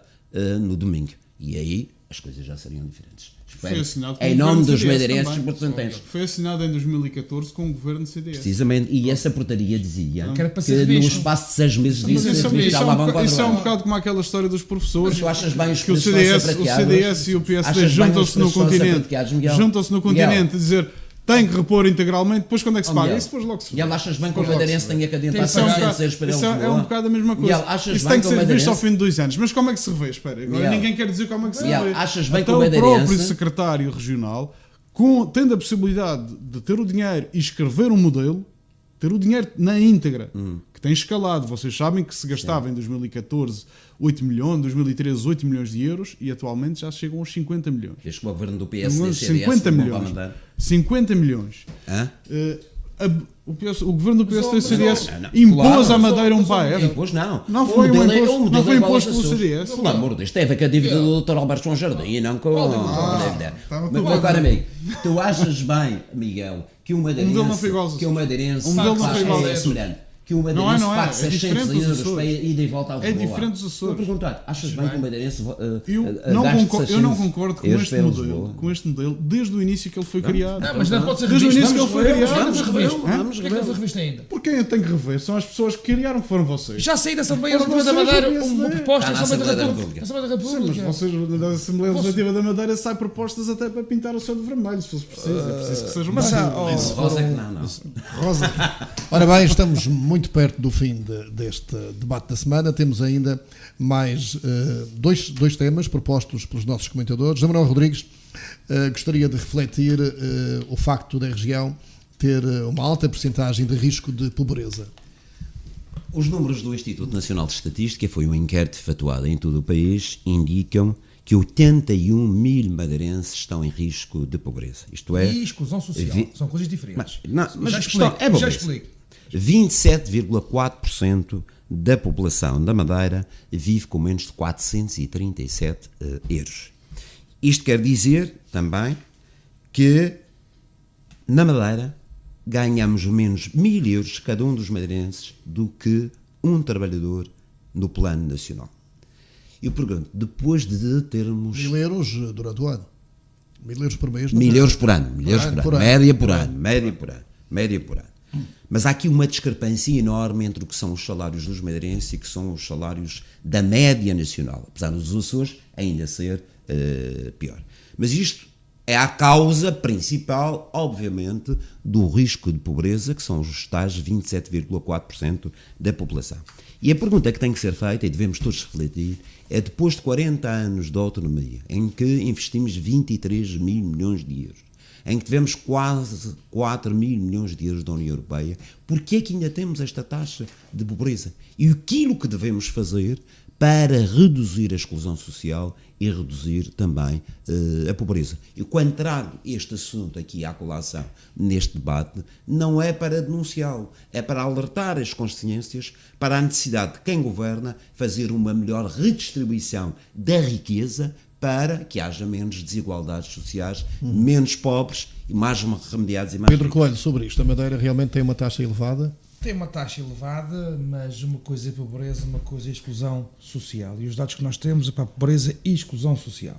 no domingo. E aí as coisas já seriam diferentes. Espero, em nome dos madeirenses e portugueses. Foi assinado em 2014 com o governo do CDS. Precisamente, e essa portaria dizia que no espaço de 6 meses isso é um bocado como aquela história dos professores. Tu achas bem os que o CDS e o PSD juntam-se no continente a dizer tem que repor integralmente, depois quando é que se paga? Isso depois logo se vê. E ela achas bem que o madeirense tenha que adiantar 600 euros para ele? Isso é um bocado a mesma coisa. Isso tem que ser revisto ao fim de 2 anos. Mas como é que se revê? Espera, agora ninguém quer dizer como é que se revê. Achas bem que então o madeirense... o próprio secretário regional, tendo a possibilidade de ter o dinheiro e escrever um modelo, ter o dinheiro na íntegra, que tem escalado. Vocês sabem que se gastava em 2014 8 milhões, 2013 8 milhões de euros e atualmente já chegam aos 50 milhões. Desde que o governo do PSD 50 milhões. 50 milhões. O governo do PSD e CDS impôs à Madeira um PAEF. Impôs não. Não foi imposto pelo CDS. Pelo amor de Deus, teve com a dívida do Dr. Alberto João Jardim e não com a dívida. Mas agora, amigo, tu achas bem, Miguel, que o madeirense que o madeirense pague 600 euros Açores. para ir e volta a Lisboa. É diferente dos Açores. Vou perguntar, achas bem que o madeirense eu não concordo com este modelo desde o início que ele foi criado. Não, mas não pode ser desde o revisto. início que ele foi criado. Vamos rever. Porquê que não foi revisto ainda? Porque quem tem que rever são as pessoas que criaram, que foram vocês. Já saí da Assembleia Legislativa da Madeira uma proposta Está na Assembleia da República. Sim, mas vocês da Assembleia Legislativa da Madeira saem propostas até para pintar o céu de vermelho, se fosse preciso. É preciso que seja mais. Rosa que não. Rosa. Ora bem, estamos muito perto do fim deste debate da semana. Temos ainda mais dois temas propostos pelos nossos comentadores. José Manuel Rodrigues gostaria de refletir o facto da região ter uma alta percentagem de risco de pobreza. Os números do Instituto Nacional de Estatística, foi um inquérito efetuado em todo o país, indicam que 81 mil madeirenses estão em risco de pobreza. Isto é... E exclusão social, são coisas diferentes. Mas já explico. 27,4% da população da Madeira vive com menos de 437 euros. Isto quer dizer também que na Madeira ganhamos menos 1.000 euros cada um dos madeirenses do que um trabalhador no plano nacional. Eu pergunto, depois de termos... 1.000 euros durante o ano. 1.000 euros por mês. 1.000 euros por ano. Média por ano. Mas há aqui uma discrepância enorme entre o que são os salários dos madeirenses e o que são os salários da média nacional, apesar dos Açores ainda ser pior. Mas isto é a causa principal, obviamente, do risco de pobreza, que são os tais 27,4% da população. E a pergunta que tem que ser feita, e devemos todos refletir, é depois de 40 anos de autonomia, em que investimos 23 mil milhões de euros, em que tivemos quase 4 mil milhões de euros da União Europeia, porquê é que ainda temos esta taxa de pobreza? E aquilo que devemos fazer para reduzir a exclusão social e reduzir também a pobreza. E quando trago este assunto aqui à colação neste debate, não é para denunciá-lo, é para alertar as consciências para a necessidade de quem governa fazer uma melhor redistribuição da riqueza para que haja menos desigualdades sociais, menos pobres e mais remediados e mais Pedro Coelho, sobre isto, a Madeira realmente tem uma taxa elevada? Tem uma taxa elevada, mas uma coisa é pobreza, uma coisa é exclusão social. E os dados que nós temos é para a pobreza e exclusão social.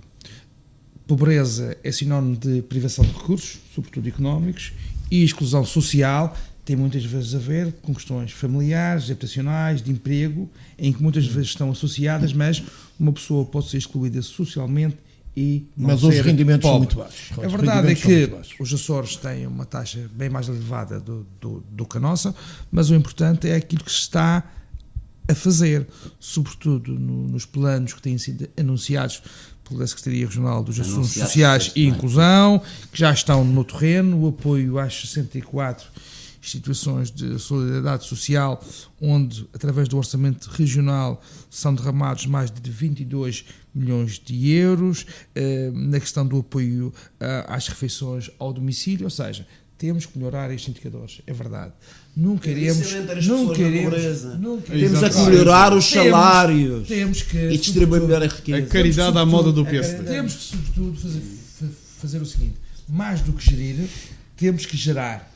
Pobreza é sinónimo de privação de recursos, sobretudo económicos, e exclusão social tem muitas vezes a ver com questões familiares, habitacionais, de emprego, em que muitas vezes estão associadas, mas uma pessoa pode ser excluída socialmente e não mas ser os rendimentos pobre. são muito baixos. A verdade é que os Açores têm uma taxa bem mais elevada do que a nossa, mas o importante é aquilo que se está a fazer, sobretudo nos planos que têm sido anunciados pela Secretaria Regional dos Assuntos Sociais e Inclusão, que já estão no terreno, o apoio às 64 instituições de solidariedade social, onde, através do orçamento regional, são derramados mais de 22 milhões de euros, na questão do apoio às refeições ao domicílio, ou seja, temos que melhorar estes indicadores, é verdade. Não queremos temos a melhorar os salários e distribuir melhor a riqueza. A caridade à moda do PSD. Temos que, sobretudo, fazer o seguinte: mais do que gerir, temos que gerar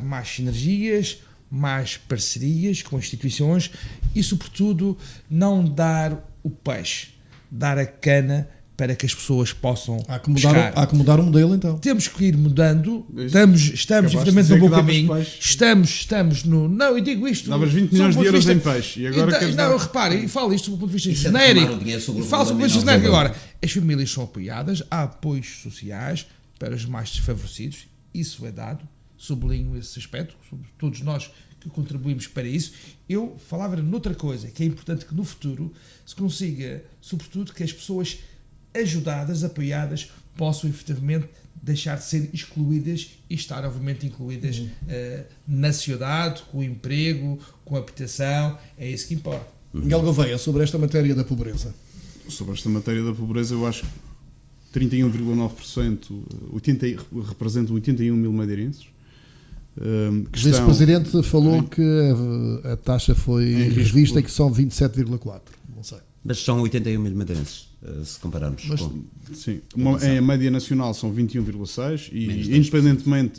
mais sinergias, mais parcerias com instituições e, sobretudo, não dar o peixe, dar a cana para que as pessoas possam pescar. Há que mudar o modelo, então. Temos que ir mudando. Estamos efetivamente no bom caminho. Estamos no... Não, eu digo isto... Davas 20 milhões de euros em peixe. E agora repare, e falo isto do ponto de vista genérico. Falo do ponto de vista genérico agora. As famílias são apoiadas, há apoios sociais para os mais desfavorecidos. Isso é dado. Sublinho esse aspecto, todos nós que contribuímos para isso. Eu falava noutra coisa, que é importante que no futuro se consiga, sobretudo, que as pessoas ajudadas, apoiadas, possam efetivamente deixar de ser excluídas e estar, obviamente, incluídas na sociedade, com o emprego, com a habitação, é isso que importa. Miguel Gouveia, sobre esta matéria da pobreza. Sobre esta matéria da pobreza, eu acho que 31,9% representam 81 mil madeirenses. O vice-presidente falou que a taxa foi revista e que são 27,4%. Não sei. Mas são 81 mil madeirenses, se compararmos com... Sim, a média nacional são 21,6 e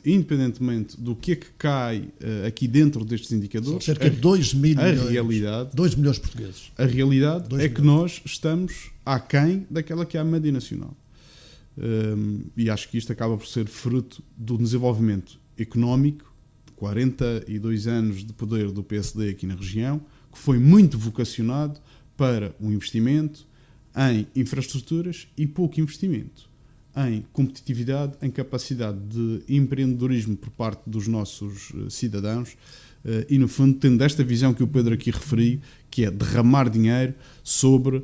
independentemente do que é que cai aqui dentro destes indicadores, cerca de 2 milhões, a realidade, 2 milhões de portugueses. A realidade é que nós estamos aquém daquela que é a média nacional. E acho que isto acaba por ser fruto do desenvolvimento económico de 42 anos de poder do PSD aqui na região, que foi muito vocacionado para o investimento em infraestruturas e pouco investimento em competitividade, em capacidade de empreendedorismo por parte dos nossos cidadãos e, no fundo, tendo esta visão que o Pedro aqui referiu, que é derramar dinheiro sobre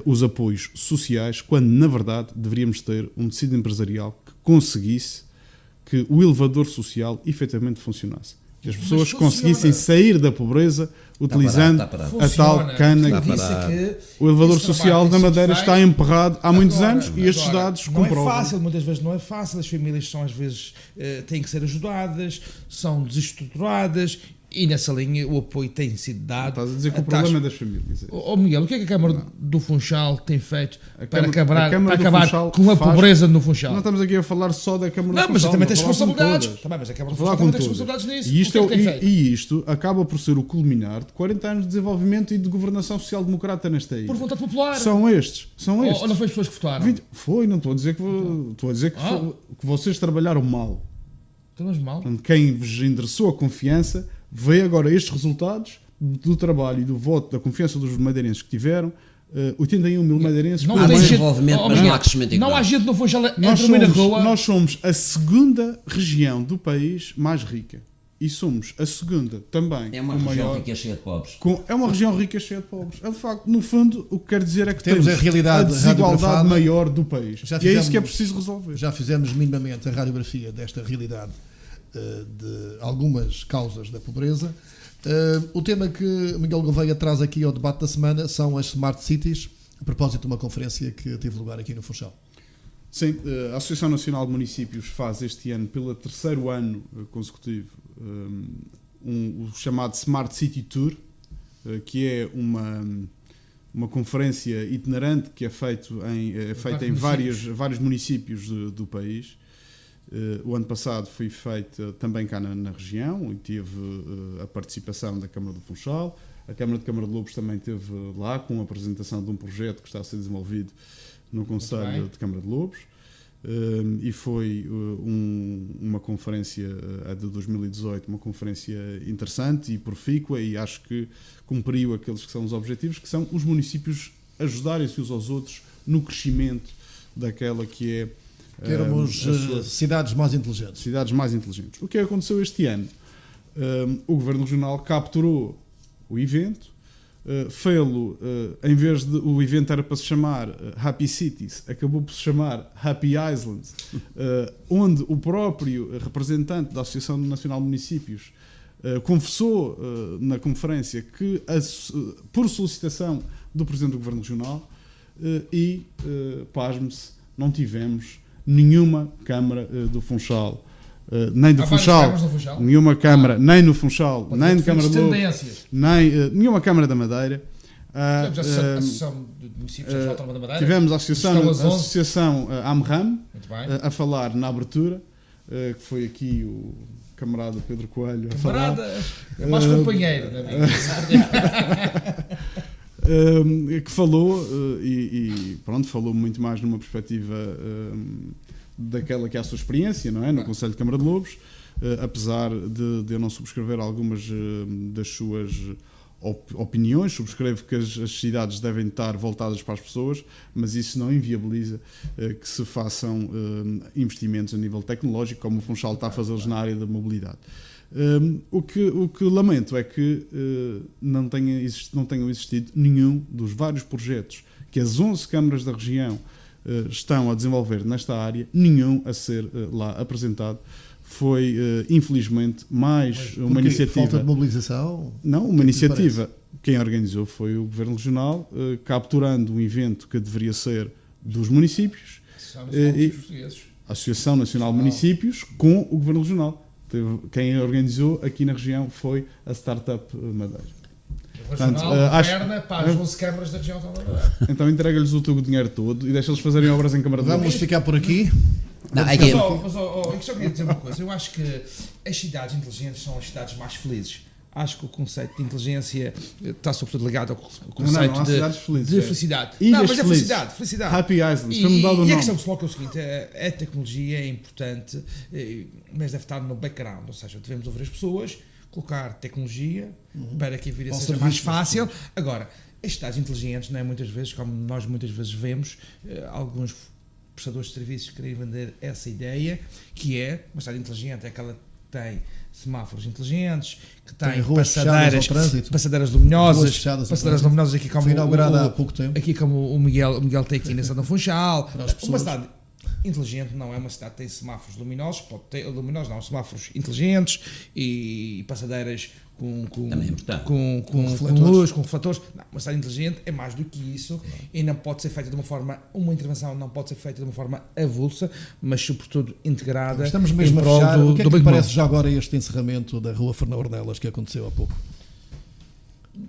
os apoios sociais, quando, na verdade, deveríamos ter um tecido empresarial que conseguisse que o elevador social efetivamente funcionasse. Que as pessoas conseguissem sair da pobreza utilizando a tal cana. O elevador social da Madeira está emperrado há muitos anos e estes dados comprovam. Não é fácil, muitas vezes não é fácil. As famílias são, às vezes, têm que ser ajudadas, são desestruturadas. E nessa linha o apoio tem sido dado. Estás a dizer que o problema é das famílias. Miguel, o que é que a Câmara do Funchal tem feito para acabar com a pobreza no Funchal? Não estamos aqui a falar só da Câmara do Funchal. Não, mas também tem responsabilidades. Mas a Câmara do Funchal também tem responsabilidades nisso. E isto acaba por ser o culminar de 40 anos de desenvolvimento e de governação social-democrata nesta ilha. Por vontade popular. São estes. Ou não foi as pessoas que votaram? Foi, não estou a dizer que que vocês trabalharam mal. Trabalhamos mal. Quem vos endereçou a confiança vê agora estes resultados do trabalho e do voto, da confiança dos madeirenses que tiveram. 81 mil madeirenses. Não há desenvolvimento, mas não há crescimento económico. Não há gente no Funchal na rua. Nós somos a segunda região do país mais rica. E somos a segunda também. É uma região rica cheia de pobres. É uma região rica cheia de pobres. É de facto, no fundo, o que quer dizer é que temos a desigualdade maior do país. E é isso que é preciso resolver. Já fizemos minimamente a radiografia desta realidade de algumas causas da pobreza. O tema que Miguel Gouveia traz aqui ao debate da semana são as Smart Cities, a propósito de uma conferência que teve lugar aqui no Funchal. Sim, a Associação Nacional de Municípios faz este ano, pelo terceiro ano consecutivo, o chamado Smart City Tour, que é uma conferência itinerante que é feita em vários municípios do país. O ano passado foi feita também cá na região e teve a participação da Câmara do Funchal. A Câmara de Lobos também esteve lá com a apresentação de um projeto que está a ser desenvolvido no Conselho de Câmara de Lobos. E foi uma conferência, a de 2018, uma conferência interessante e profícua, e acho que cumpriu aqueles que são os objetivos, que são os municípios ajudarem-se uns aos outros no crescimento daquela que é termos cidades mais inteligentes. Cidades mais inteligentes. O que aconteceu este ano? O Governo Regional capturou o evento, fê-lo, em vez de o evento era para se chamar Happy Cities, acabou por se chamar Happy Islands, onde o próprio representante da Associação Nacional de Municípios confessou na conferência que, por solicitação do Presidente do Governo Regional, pasme-se, não tivemos nenhuma Câmara do Funchal, nem do Funchal, nenhuma Câmara, nem no Funchal, nem de Câmara de Lobos, nem nenhuma Câmara da Madeira. Tivemos a Associação de Municípios Autónoma da Madeira. Tivemos a Associação Amram a falar na abertura, que foi aqui o camarada Pedro Coelho a falar. É mais companheiro, não é? Que falou e pronto, falou muito mais numa perspectiva daquela que é a sua experiência, não é? No Conselho de Câmara de Lobos, apesar de eu não subscrever algumas das suas opiniões, subscrevo que as cidades devem estar voltadas para as pessoas, mas isso não inviabiliza que se façam investimentos a nível tecnológico, como o Funchal está a fazê-los na área da mobilidade. O que lamento é que não tenham existido nenhum dos vários projetos que as 11 câmaras da região estão a desenvolver nesta área, nenhum a ser lá apresentado. Foi, infelizmente, mais uma iniciativa... Falta de mobilização? Não, uma iniciativa. Quem organizou foi o Governo Regional, capturando um evento que deveria ser dos municípios, a Associação Nacional de Municípios, com o Governo Regional. Quem organizou aqui na região foi a Startup Madeira. governa para as 11 câmaras da região autónoma. Então entrega-lhes o teu dinheiro todo e deixa-los fazerem obras em Câmara de Vamos ficar por aqui. Eu só queria dizer uma coisa. Eu acho que as cidades inteligentes são as cidades mais felizes. Acho que o conceito de inteligência está sobretudo ligado ao conceito de felicidade. Não, mas é felicidade. Happy Island, foi mudado o nome. E a questão que se coloca é o seguinte: a tecnologia é importante, mas deve estar no background, ou seja, devemos ouvir as pessoas, colocar tecnologia para que a vida seja mais fácil. Agora, as cidades inteligentes, não é, muitas vezes, como nós muitas vezes vemos, alguns prestadores de serviços querem vender essa ideia, que é uma cidade inteligente, é aquela que tem semáforos inteligentes, que tem passadeiras luminosas, aqui como inaugurada há pouco tempo. Aqui como o Miguel tem aqui na Cidade Funchal. Uma cidade inteligente não é uma cidade que tem semáforos luminosos, pode ter semáforos inteligentes e passadeiras com luz, com refletores. Não, uma cidade inteligente é mais do que isso, e não pode ser feita de uma forma, uma intervenção não pode ser feita de uma forma avulsa, mas sobretudo integrada. Estamos mesmo a fechar. O que é que parece já agora este encerramento da Rua Fernão Ornelas que aconteceu há pouco?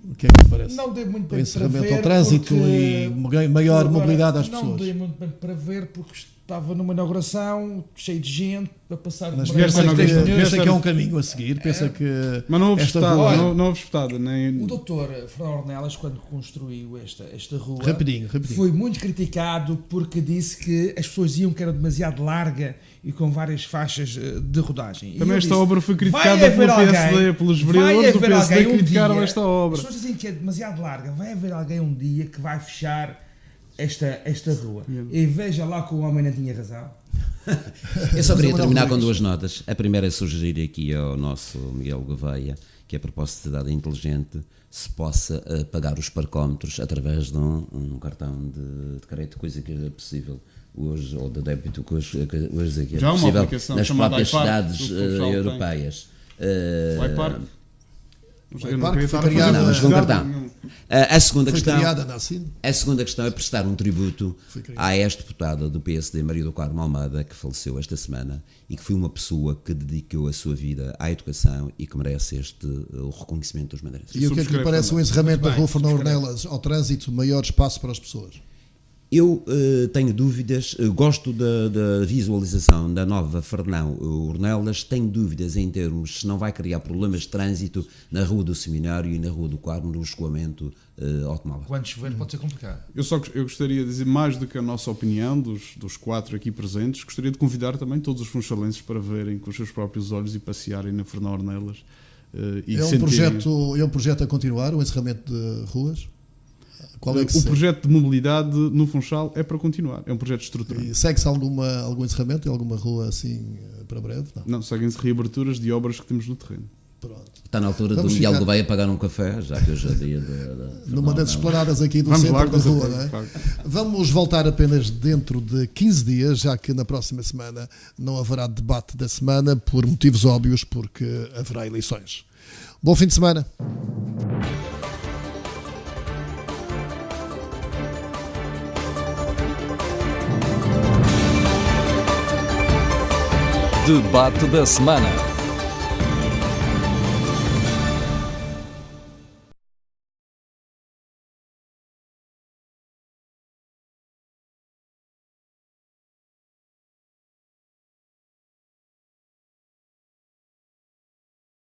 O que é que parece? Não dei muito bem o encerramento ao trânsito e maior mobilidade às pessoas. Não dei muito bem para ver porque estava numa inauguração, cheio de gente, a passar... Mas pensa que é um caminho a seguir, pensa que... Mas não houve espetada, nem... O doutor Fernão Ornelas, quando construiu esta rua... Rapidinho. Foi muito criticado porque disse que as pessoas diziam que era demasiado larga e com várias faixas de rodagem. Também esta obra foi criticada pelo PSD, pelos vereadores do PSD que criticaram esta obra. As pessoas dizem que é demasiado larga. Vai haver alguém um dia que vai fechar esta rua. E veja lá que o homem não tinha razão. Eu só queria terminar com duas notas. A primeira é sugerir aqui ao nosso Miguel Gouveia que a propósito de cidade inteligente se possa pagar os parcómetros através de um cartão de crédito, coisa que é possível hoje, ou de débito, que hoje aqui é possível nas próprias cidades europeias. Mas com cartão. A segunda questão é prestar um tributo à ex-deputada do PSD, Maria do Carmo Almeida, que faleceu esta semana e que foi uma pessoa que dedicou a sua vida à educação e que merece o reconhecimento dos madeirenses. E o que é que lhe parece o encerramento da Rua Fernão Ornelas ao trânsito, maior espaço para as pessoas? Eu tenho dúvidas, gosto da visualização da nova Fernão Ornelas, tenho dúvidas em termos se não vai criar problemas de trânsito na Rua do Seminário e na Rua do Carmo, no escoamento automóvel. Quando chover pode ser complicado. Eu gostaria de dizer, mais do que a nossa opinião dos quatro aqui presentes, gostaria de convidar também todos os funchalenses para verem com os seus próprios olhos e passearem na Fernão Ornelas. É um projeto a continuar, o encerramento de ruas? O projeto de mobilidade no Funchal é para continuar, é um projeto estruturante. E segue-se algum encerramento em alguma rua assim para breve? Não, seguem-se reaberturas de obras que temos no terreno. Pronto. Está na altura do Miguel Gouveia pagar um café, já que hoje é dia numa das esplanadas aqui do centro da rua, não é? Vamos voltar apenas dentro de 15 dias, já que na próxima semana não haverá debate da semana, por motivos óbvios, porque haverá eleições. Bom fim de semana. Debate da semana.